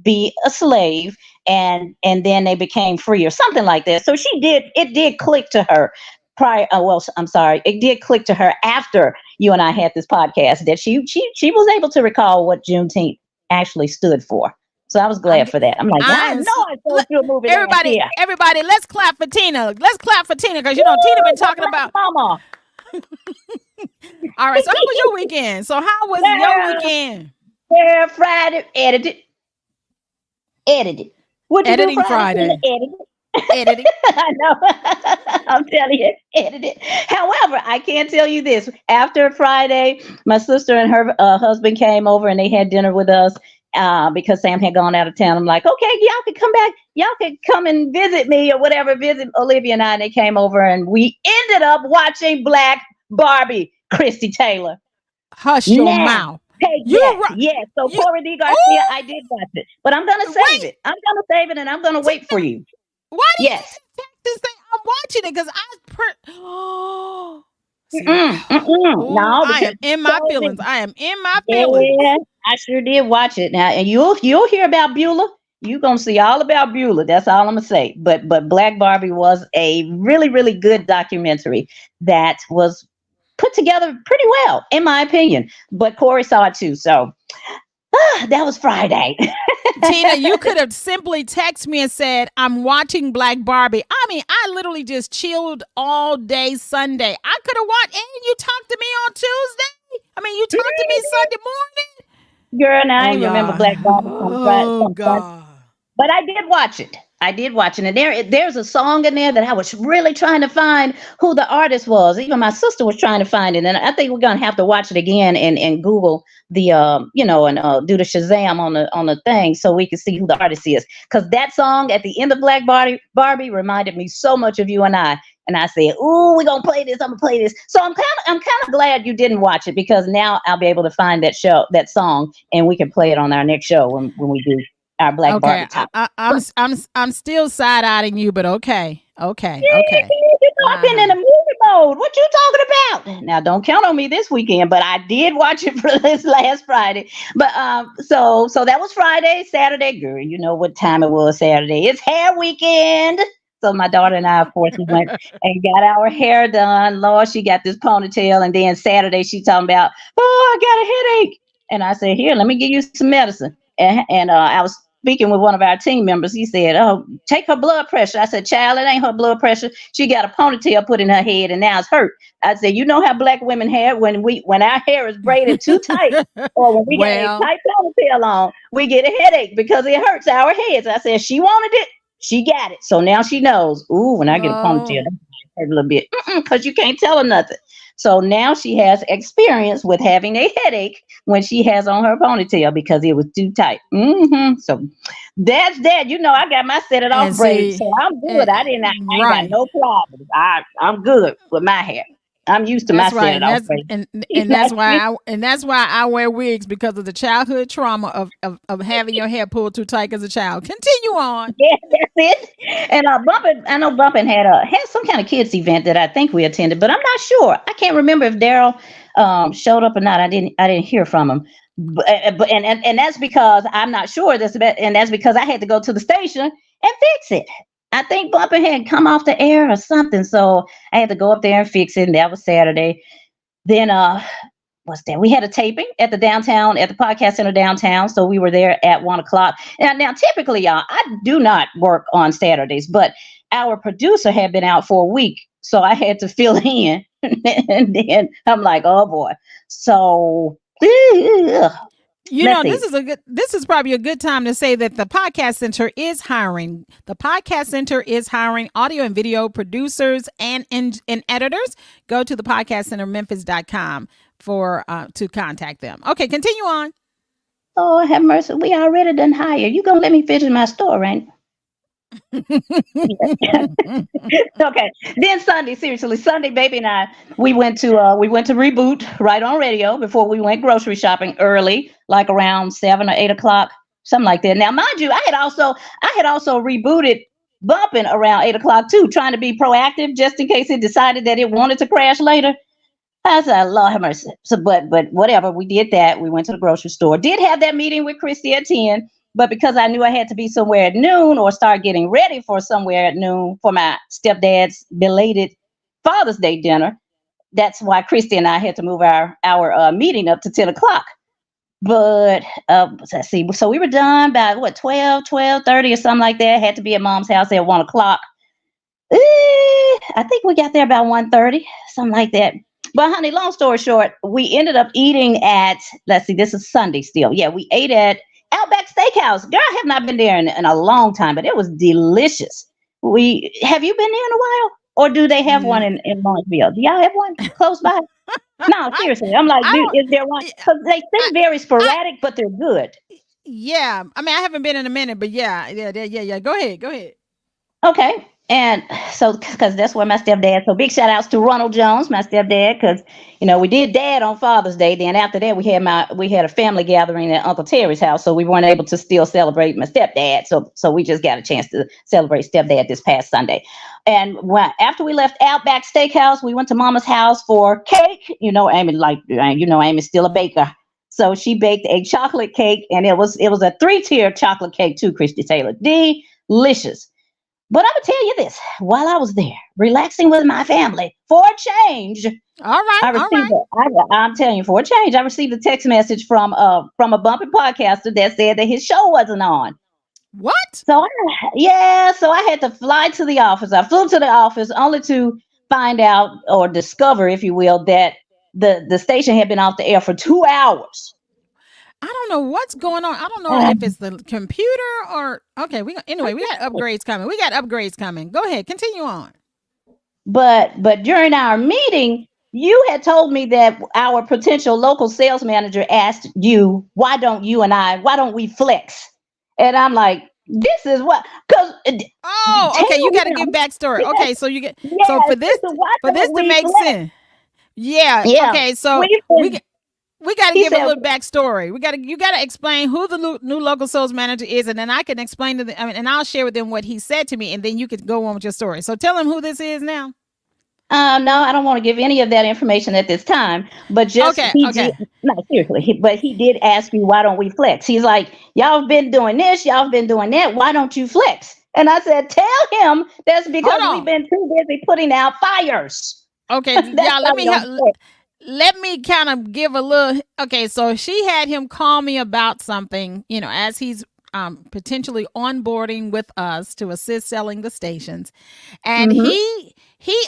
be a slave, and then they became free, or something like that." So it did click to her it did click to her after you and I had this podcast that she was able to recall what Juneteenth actually stood for. So I was glad for that. I'm like, I saw you a movie. Everybody, let's clap for Tina. Let's clap for Tina because Tina been talking about Mama. All right. So how was your weekend? Your weekend? Yeah, Friday edited. What you editing do Friday? Editing. I know. I'm telling you, edited. However, I can tell you this: after Friday, my sister and her husband came over and they had dinner with us. Because Sam had gone out of town. I'm like, okay, y'all could come back. Y'all could come and visit me or whatever. Visit Olivia and I. And they came over and we ended up watching Black Barbie, Christie Taylor. Hush your mouth. Hey, yes. So Corey D. Garcia, I did watch it. But I'm going to save it. I'm going to save it and I'm going to wait for you. Why do you text this thing? I'm watching it because No, I am in my feelings. Yeah, I sure did watch it now, and you'll hear about Beulah. You're gonna see all about Beulah. That's all I'm gonna say. But Black Barbie was a really, really good documentary that was put together pretty well, in my opinion. But Corey saw it too, so that was Friday. Tina, you could have simply texted me and said, I'm watching Black Barbie. I mean, I literally just chilled all day Sunday. I could have watched, and you talked to me on Tuesday. I mean, you talked to me Sunday morning. Girl, now I remember Black Barbie on Friday. Oh, God. But I did watch it. And there's a song in there that I was really trying to find who the artist was. Even my sister was trying to find it. And I think we're going to have to watch it again and Google the, and do the Shazam on the thing so we can see who the artist is. Because that song at the end of Black Barbie reminded me so much of you and I. And I said, ooh, we're going to play this. I'm going to play this. So I'm kind of glad you didn't watch it because now I'll be able to find that song and we can play it on our next show when we do our Black Barbie talk. I'm still side-eyeing you, but okay. You're talking in a movie mode. What you talking about? Now, don't count on me this weekend, but I did watch it for this last Friday. But so that was Friday. Saturday, girl, you know what time it was Saturday. It's hair weekend. So my daughter and I, of course, we went and got our hair done. Lord, she got this ponytail. And then Saturday, she talking about, I got a headache. And I said, here, let me give you some medicine. And I was speaking with one of our team members. He said, take her blood pressure. I said, child, it ain't her blood pressure. She got a ponytail put in her head and now it's hurt. I said, you know how Black women hair, when our hair is braided too tight or when we got a tight ponytail on, we get a headache because it hurts our heads. I said, she wanted it. She got it. So now she knows, ooh, when I get a ponytail, that hurt a little bit because you can't tell her nothing. So now she has experience with having a headache when she has on her ponytail because it was too tight. So that's that. You know, I got my set it off braid, so I'm good. I ain't got no problems. I'm good with my hair. I'm used to my set it off braid. And that's why I wear wigs because of the childhood trauma of having your hair pulled too tight as a child. Continue on. Yeah, that's it. And I know Bumpin had some kind of kids event that I think we attended, but I'm not sure. I can't remember if Daryl showed up or not. I didn't hear from him. And that's because I'm not sure. And that's because I had to go to the station and fix it. I think Bumpin' had come off the air or something, so I had to go up there and fix it. And that was Saturday. Then what's that? We had a taping at the podcast center downtown. So we were there at 1:00. Now typically, y'all, I do not work on Saturdays, but our producer had been out for a week, so I had to fill in. And then I'm like, oh boy. So this is probably a good time to say that the podcast center is hiring. The podcast center is hiring audio and video producers and editors. Go to the podcastcentermemphis.com to contact them. Okay, continue on. Oh, have mercy. We already done hire. You gonna let me finish my story, right? Okay. Then Sunday, baby and I, we went to Reboot right on radio before we went grocery shopping early, like around 7 or 8 o'clock, something like that. Now, mind you, I had also rebooted Bumpin' around 8 o'clock too, trying to be proactive just in case it decided that it wanted to crash later. I said, Lord have mercy. So, but whatever, we did that. We went to the grocery store. Did have that meeting with Christie at 10. But because I knew I had to be somewhere at noon or start getting ready for somewhere at noon for my stepdad's belated Father's Day dinner, that's why Christy and I had to move our meeting up to 10 o'clock. But let's see. So we were done by 12:30 or something like that. Had to be at Mom's house at 1 o'clock. I think we got there about 1:30, something like that. But honey, long story short, we ended up eating at, let's see, this is Sunday still. Yeah, we ate at Outback Steakhouse. Girl, I have not been there in a long time, but it was delicious. Have you been there in a while? Or do they have one in Lawrenceville? Do y'all have one close by? No, seriously. I'm like, is there one? Because they seem very sporadic, but they're good. Yeah. I mean, I haven't been in a minute, but yeah. Go ahead. Okay. And so, because that's where my stepdad, so big shout outs to Ronald Jones, my stepdad, because, we did Dad on Father's Day. Then after that, we had a family gathering at Uncle Terry's house. So we weren't able to still celebrate my stepdad. So we just got a chance to celebrate stepdad this past Sunday. And after we left Outback Steakhouse, we went to Mama's house for cake. Amy's still a baker. So she baked a chocolate cake, and it was a 3-tier chocolate cake too, Christie Taylor. Delicious. But I'm going to tell you this, while I was there, relaxing with my family, for a change. All right. I'm telling you, for a change, I received a text message from a Bumpin' podcaster that said that his show wasn't on. What? So I had to fly to the office. I flew to the office only to find out or discover, if you will, that the station had been off the air for 2 hours. I don't know what's going on. I don't know if it's the computer or okay. We got upgrades coming. Go ahead, continue on. But during our meeting, you had told me that our potential local sales manager asked you, why don't we flex? And I'm like, this is what, because okay, you got to give backstory. Okay, so you get so for this to make sense. Yeah. Okay, so we got to give a little backstory. You got to explain who the new local sales manager is, and then I can explain to them, and I'll share with them what he said to me, and then you could go on with your story. So tell them who this is now. No, I don't want to give any of that information at this time. But just no, seriously. But he did ask you, why don't we flex? He's like, y'all have been doing this, y'all have been doing that. Why don't you flex? And I said, tell him that's because we've been too busy putting out fires. Okay, let me kind of give a little. Okay, so she had him call me about something, as he's potentially onboarding with us to assist selling the stations. And he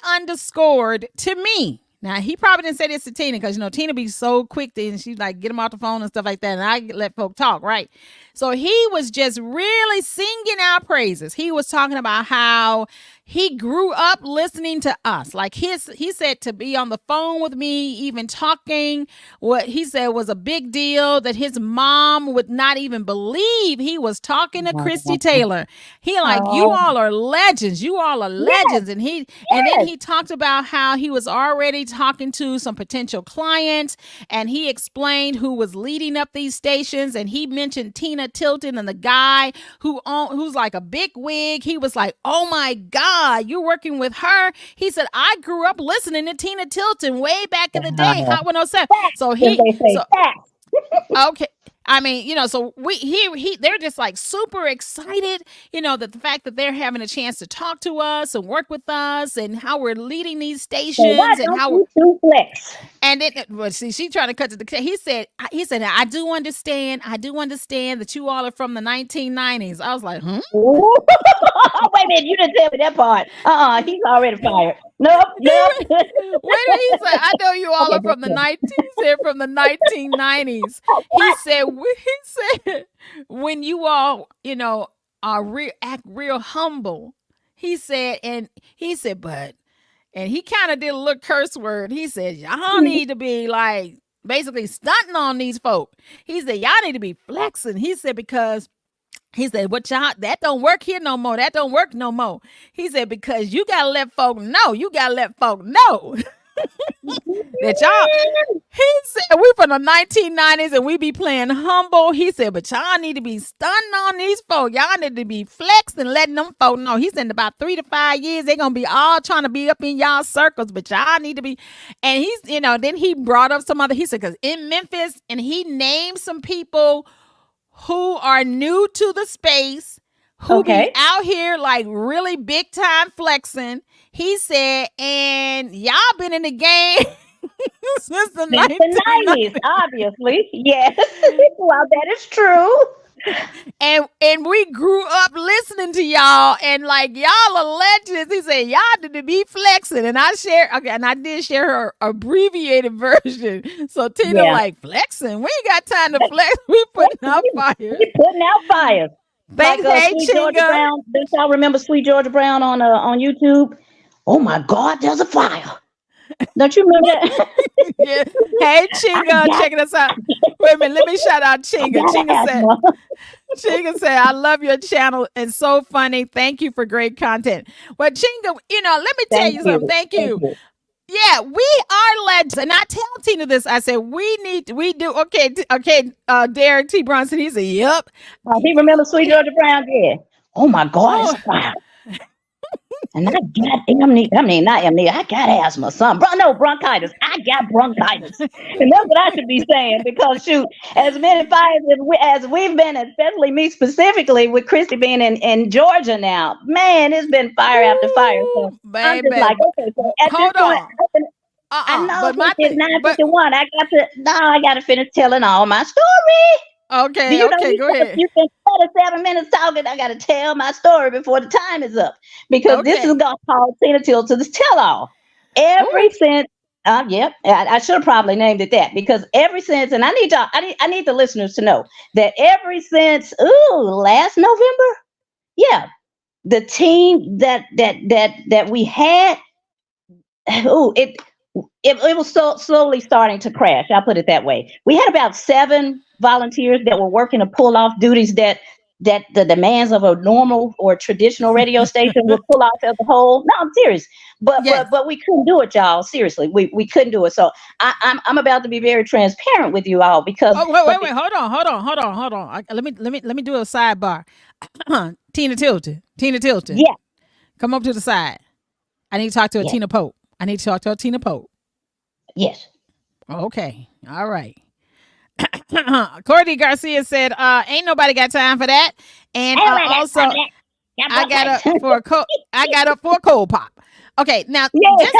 underscored to me. Now, he probably didn't say this to Tina because, Tina be so quick and she's like, get him off the phone and stuff like that. And I let folk talk, right? So he was just really singing our praises. He was talking about how he grew up listening to us. Like he said to be on the phone with me, even talking, what he said was a big deal, that his mom would not even believe he was talking to Christie Taylor. He like, you all are legends. You all are legends. And then he talked about how he was already talking to some potential clients, and he explained who was leading up these stations, and he mentioned Taylor Tilton and the guy who's like a big wig. He was like, oh my God, you're working with her. He said, I grew up listening to Tina Tilton way back in the day, Hot 107. So okay. I mean, so they're just like super excited, that the fact that they're having a chance to talk to us and work with us and how we're leading these stations and how you two flex. And then, well, see, she trying to cut to the. He said, I do understand that you all are from the 1990s. I was like, Wait a minute, you didn't tell me that part. He's already fired. Nope. Wait a minute, he said, I know you all are from the 1990s. He said, when you all, are act real humble. He said, but. And he kind of did a little curse word. He said, y'all need to be like basically stunting on these folk. He said, y'all need to be flexing. He said, because he said, what y'all, that don't work here no more. That don't work no more. He said, because you got to let folk know. You got to let folk know that y'all, he said, we from the 1990s and we be playing humble. He said, but y'all need to be stunning on these folk. Y'all need to be flexing, letting them folk know. He said in about 3 to 5 years, they're going to be all trying to be up in y'all circles, but y'all need to be. And he's, then he brought up some other, he said, because in Memphis, and he named some people who are new to the space, who be out here like really big time flexing. He said, and y'all been in the game since the 90s, obviously. Yes. Well, that is true. And we grew up listening to y'all, and like y'all are legends. He said, y'all need to be flexing. And I did share her abbreviated version. So Tina like, flexing? We ain't got time to flex. We putting out fires. We putting out fires. Thanks, hey, Sweet Georgia Brown. Don't y'all remember Sweet Georgia Brown on YouTube? Oh my God, there's a fire. Don't you remember that? Yeah. Hey, Chinga, checking us out. Wait a minute, let me shout out Chinga. Chinga said, I love your channel. It's so funny. Thank you for great content. Well, Chinga, let me tell you something. Thank you. Yeah, we are legends. And I tell Tina this. I said, we do. Okay. Derek T. Bronson, he said, yep. He remembers Sweet Georgia Brown? Yeah. Oh my God, it's a fire. And I got not amnesia. I got asthma, bronchitis. I got bronchitis. And that's what I should be saying, because shoot, as many fires as we've been, especially me specifically with Christie being in Georgia now, man, it's been fire after fire. So I'm just like, okay, so at hold this on. point, I know it's 9:51. I got to finish telling all my story. Okay, go ahead. You spent 47 minutes talking. I got to tell my story before the time is up, because this is called Tina Tilton's Tell-All. Since, I should have probably named it that, because ever since, and I need the listeners to know that ever since, last November, the team that we had, it was so slowly starting to crash. I'll put it that way. We had about 7 volunteers that were working to pull off duties that the demands of a normal or traditional radio station would pull off as a whole. No, I'm serious. But we couldn't do it, y'all. Seriously, we couldn't do it. So I'm about to be very transparent with you all, because wait. Hold on. Let me do a sidebar. Tina Tilton. Yeah. Come up to the side. I need to talk to a Tina Pope. Yes. Okay. All right. Courtney Garcia said, ain't nobody got time for that. And also I got up for a cold pop. Okay, now just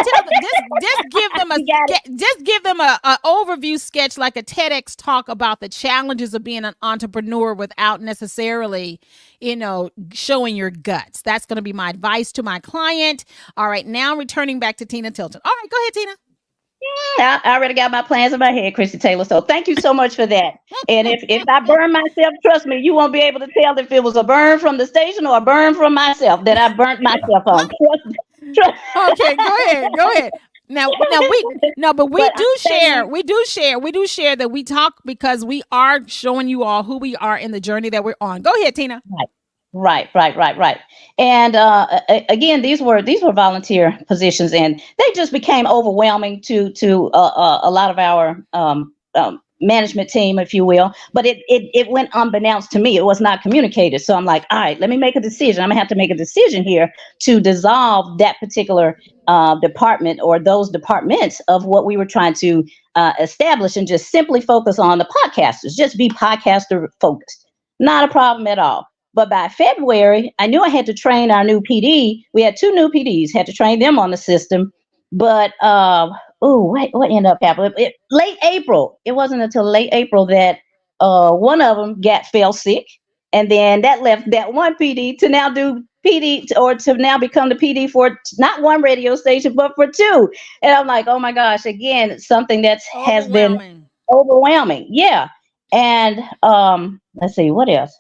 give them a overview sketch, like a TEDx talk about the challenges of being an entrepreneur without necessarily, showing your guts. That's going to be my advice to my client. All right, now returning back to Tina Tilton. All right, go ahead, Tina. I already got my plans in my head, Christie Taylor. So thank you so much for that. And if I burn myself, trust me, you won't be able to tell if it was a burn from the station or a burn from myself that I burnt myself on. Trust. Okay, go ahead. But we do share that we talk because we are showing you all who we are in the journey that we're on. Go ahead, Tina. Right. And again, these were volunteer positions, and they just became overwhelming to a lot of our management team, if you will, but it went unbeknownst to me. It was not communicated. So I'm like, all right, let me make a decision. I'm gonna have to make a decision here to dissolve that particular department or those departments of what we were trying to establish and just simply focus on the podcasters, just be podcaster focused. Not a problem at all. But by February, I knew I had to train our new PD. We had 2 new PDs, had to train them on the system. But what ended up happening? Late April. It wasn't until late April that one of them fell sick, and then that left that one PD to now do PD or to now become the PD for not one radio station but for 2. And I'm like, oh my gosh! Again, something that has been overwhelming. Yeah. And let's see what else.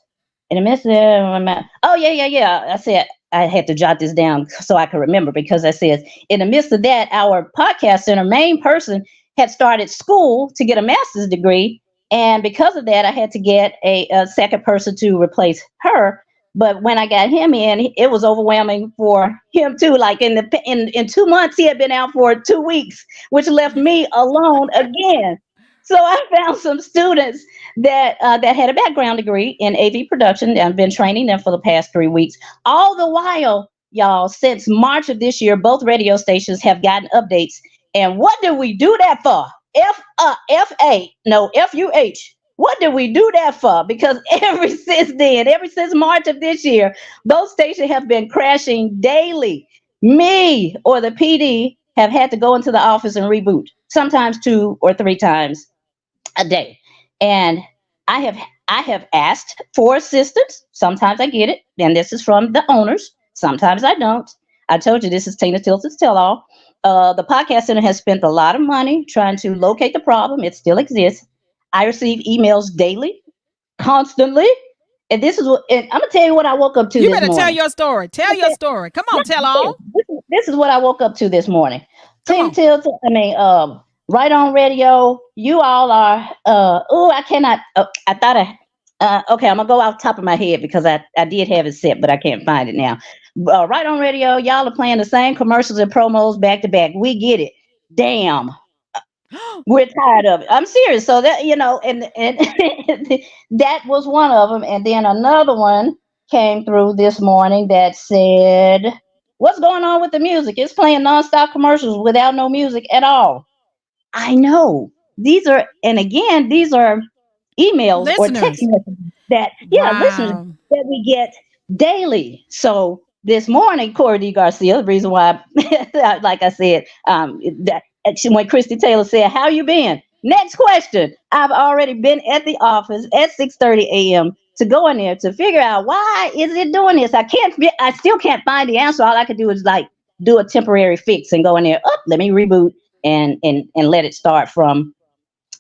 In the midst of yeah. I said I had to jot this down so I could remember, because I said in the midst of that, our podcast center main person had started school to get a master's degree, and because of that, I had to get a second person to replace her. But when I got him in, it was overwhelming for him too. Like in 2 months, he had been out for 2 weeks, which left me alone again. So I found some students that had a background degree in AV production. I've been training them for the past 3 weeks. All the while, y'all, since March of this year, both radio stations have gotten updates. And what did we do that for? F-U-H. What did we do that for? Because ever since March of this year, both stations have been crashing daily. Me or the PD have had to go into the office and reboot, sometimes 2 or 3 times a day. And I have asked for assistance. Sometimes I get it, and this is from the owners. Sometimes I don't. I told you this is Taylor Tilton's tell-all. The podcast center has spent a lot of money trying to locate the problem. It still exists. I receive emails daily, constantly. And this is what, and I'm gonna tell you what I woke up to. You this better morning. tell your story. Tell your story. Come on, tell all. This is what I woke up to this morning. Come on. Tilton, Right On Radio. You all are. I cannot. I thought okay, I'm gonna go off the top of my head because I did have it set, but I can't find it now. Right On Radio. Y'all are playing the same commercials and promos back to back. We get it. Damn. We're tired of it. I'm serious. So that, and that was one of them. And then another one came through this morning that said, what's going on with the music? It's playing nonstop commercials without no music at all. I know. These are emails Listeners. or text messages that, listeners that we get daily. So this morning, Corey D. Garcia, the reason why, like I said, when Christie Taylor said, how you been? Next question. I've already been at the office at 6:30 a.m. to go in there to figure out why is it doing this. I still can't find the answer. All I could do is like do a temporary fix and go in there. Let me reboot and let it start from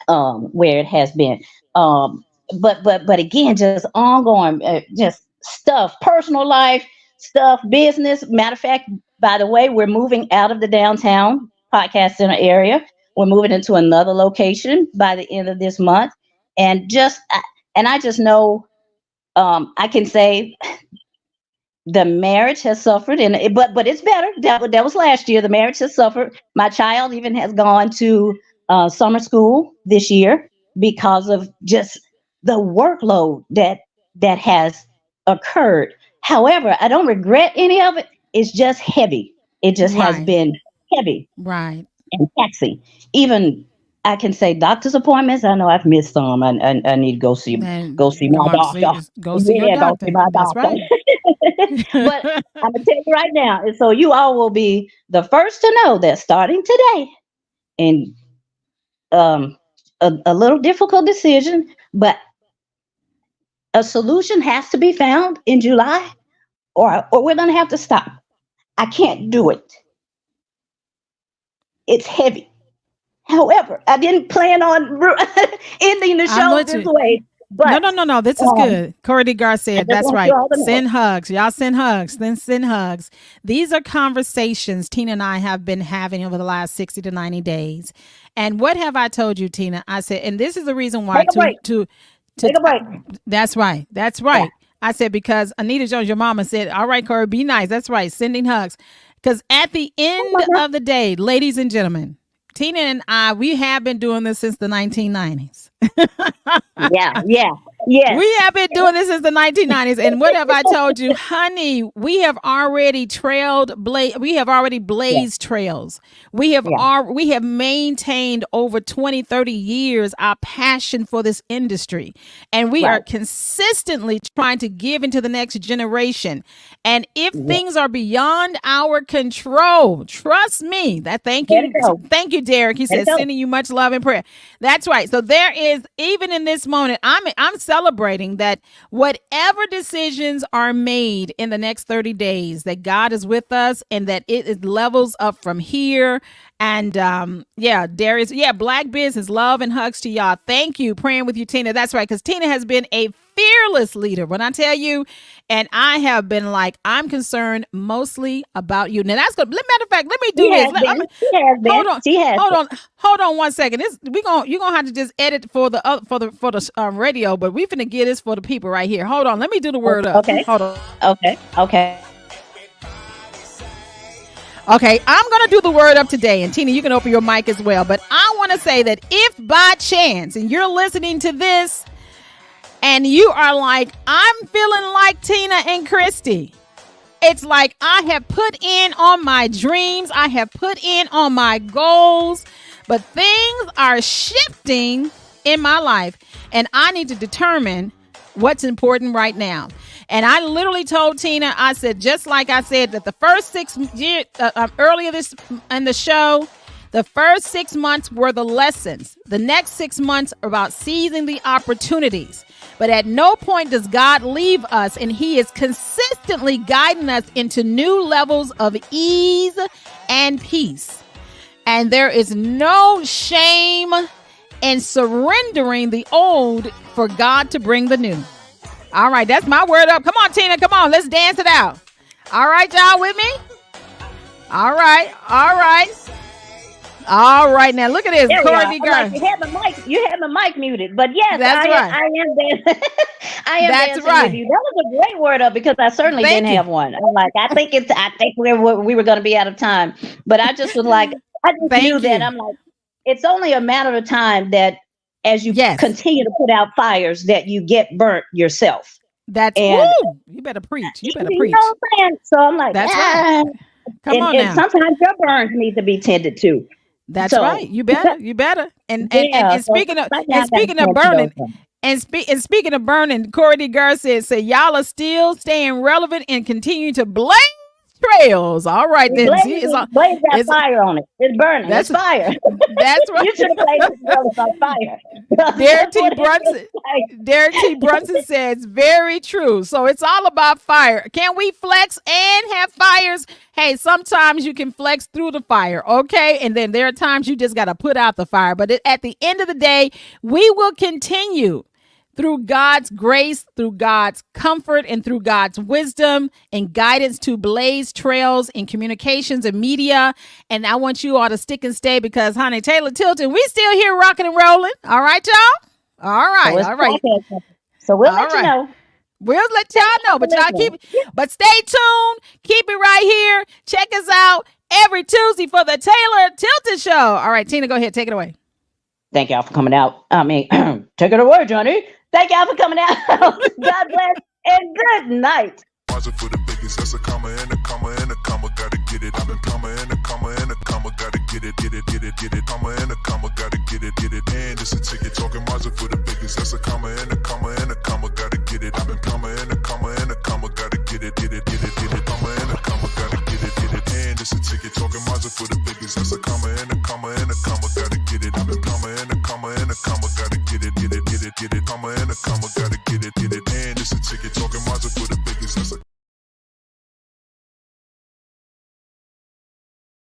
where it has been. But again, just ongoing, just stuff, personal life stuff, business. Matter of fact, by the way, we're moving out of the downtown podcast center area. We're moving into another location by the end of this month. And I just know, I can say the marriage has suffered, but it's better. That was last year. The marriage has suffered. My child even has gone to summer school this year because of just the workload that has occurred. However, I don't regret any of it. It's just heavy. It just has been heavy, right, and taxing. Even I can say doctor's appointments. I know I've missed some. I need to go see my doctor. Go see your doctor. That's right. But I'm gonna tell you right now, and so you all will be the first to know that starting today, and a little difficult decision, but a solution has to be found in July, or we're gonna have to stop. I can't do it. It's heavy. However, I didn't plan on ending the show this way. But, no. This is good. Corey D. Garcia, that's right. Send hugs. Y'all send hugs. Then send hugs. These are conversations Tina and I have been having over the last 60 to 90 days. And what have I told you, Tina? I said, and this is the reason why take a break. That's right. Yeah. I said, because Anita Jones, your mama said, all right, Corey, be nice. That's right. Sending hugs. Because at the end of the day, ladies and gentlemen, Tina and I, we have been doing this since the 1990s. Yeah, yes. We have been doing this since the 1990s. And what have I told you? Honey, we have already blazed trails. We have maintained over 20, 30 years our passion for this industry. And we are consistently trying to give into the next generation. And if things are beyond our control, trust me, thank you, Derek. He says, sending you much love and prayer. That's right. So there is, even in this moment, I'm celebrating that whatever decisions are made in the next 30 days, that God is with us and that it levels up from here. And Darius, Black business, love and hugs to y'all. Thank you. Praying with you, Tina. That's right. Because Tina has been a fearless leader. When I tell you, and I have been like, I'm concerned mostly about you. Now that's good. Matter of fact, let me do this. Hold on 1 second. You're gonna have to just edit for the radio, but we finna get this for the people right here. Hold on. Let me do the word up. Okay. Hold on. Okay. Okay, I'm going to do the word up today. And Tina, you can open your mic as well. But I want to say that if by chance, and you're listening to this, and you are like, I'm feeling like Tina and Christie. It's like I have put in on my dreams. I have put in on my goals. But things are shifting in my life. And I need to determine what's important right now. And I literally told Tina, I said, just like I said, that the first 6 years, earlier this in the show, the first 6 months were the lessons. The next 6 months are about seizing the opportunities. But at no point does God leave us, and he is consistently guiding us into new levels of ease and peace. And there is no shame in surrendering the old for God to bring the new. All right, that's my word up. Come on, Tina. Come on. Let's dance it out. All right, y'all with me? All right. Now, look at this. Corey like, you had the mic muted. But yes, I am dancing. I am dancing with you. That was a great word up because I certainly didn't have one. I'm like, I think we were going to be out of time. But I just was like, I just knew that. I'm like, it's only a matter of time that as you continue to put out fires that you get burnt yourself. You better preach. You know what I'm saying? So I'm like, that's right. Come on now. And sometimes your burns need to be tended to. That's right. You better. And speaking of burning, speaking of burning, Corey D. Garcia said, y'all are still staying relevant and continue to blaze trails. All right, then. Blaze got fire on it. It's burning. That's fire. That's right. You should have blazed it on fire. Derek T. Brunson says, very true. So it's all about fire. Can we flex and have fires? Hey, sometimes you can flex through the fire, okay? And then there are times you just got to put out the fire. But at the end of the day, we will continue through God's grace, through God's comfort, and through God's wisdom and guidance to blaze trails in communications and media. And I want you all to stick and stay because, honey, Taylor Tilton, we still here rocking and rolling. All right, y'all? All right. So we'll let you know. We'll let y'all know, but stay tuned. Keep it right here. Check us out every Tuesday for the Taylor Tilton Show. All right, Tina, go ahead. Take it away. Thank y'all for coming out. Take it away, Johnny. Thank y'all for coming out. God bless and good night. For the biggest, that's a comma and a comma and a comma, gotta get it. I've been comma and a comma and a comma, gotta get it, get it, get it, get it. Comma and a comma, gotta get it, get it. And it's a ticket talking Mazda for the biggest, that's a comma and a comma and a comma, gotta get it. I've been comma and a comma and a comma, gotta get it, get it, get it, get it. Comma and a comma, gotta get it, get it. And it's a ticket talking Mazda for the biggest, that's a comma and a comma and a comma, gotta get it. I've been comma and a comma and a comma, gotta get it, get it, get it, get it. Comma and a comma, gotta get it, get it. And it's a ticket talking Mazda for the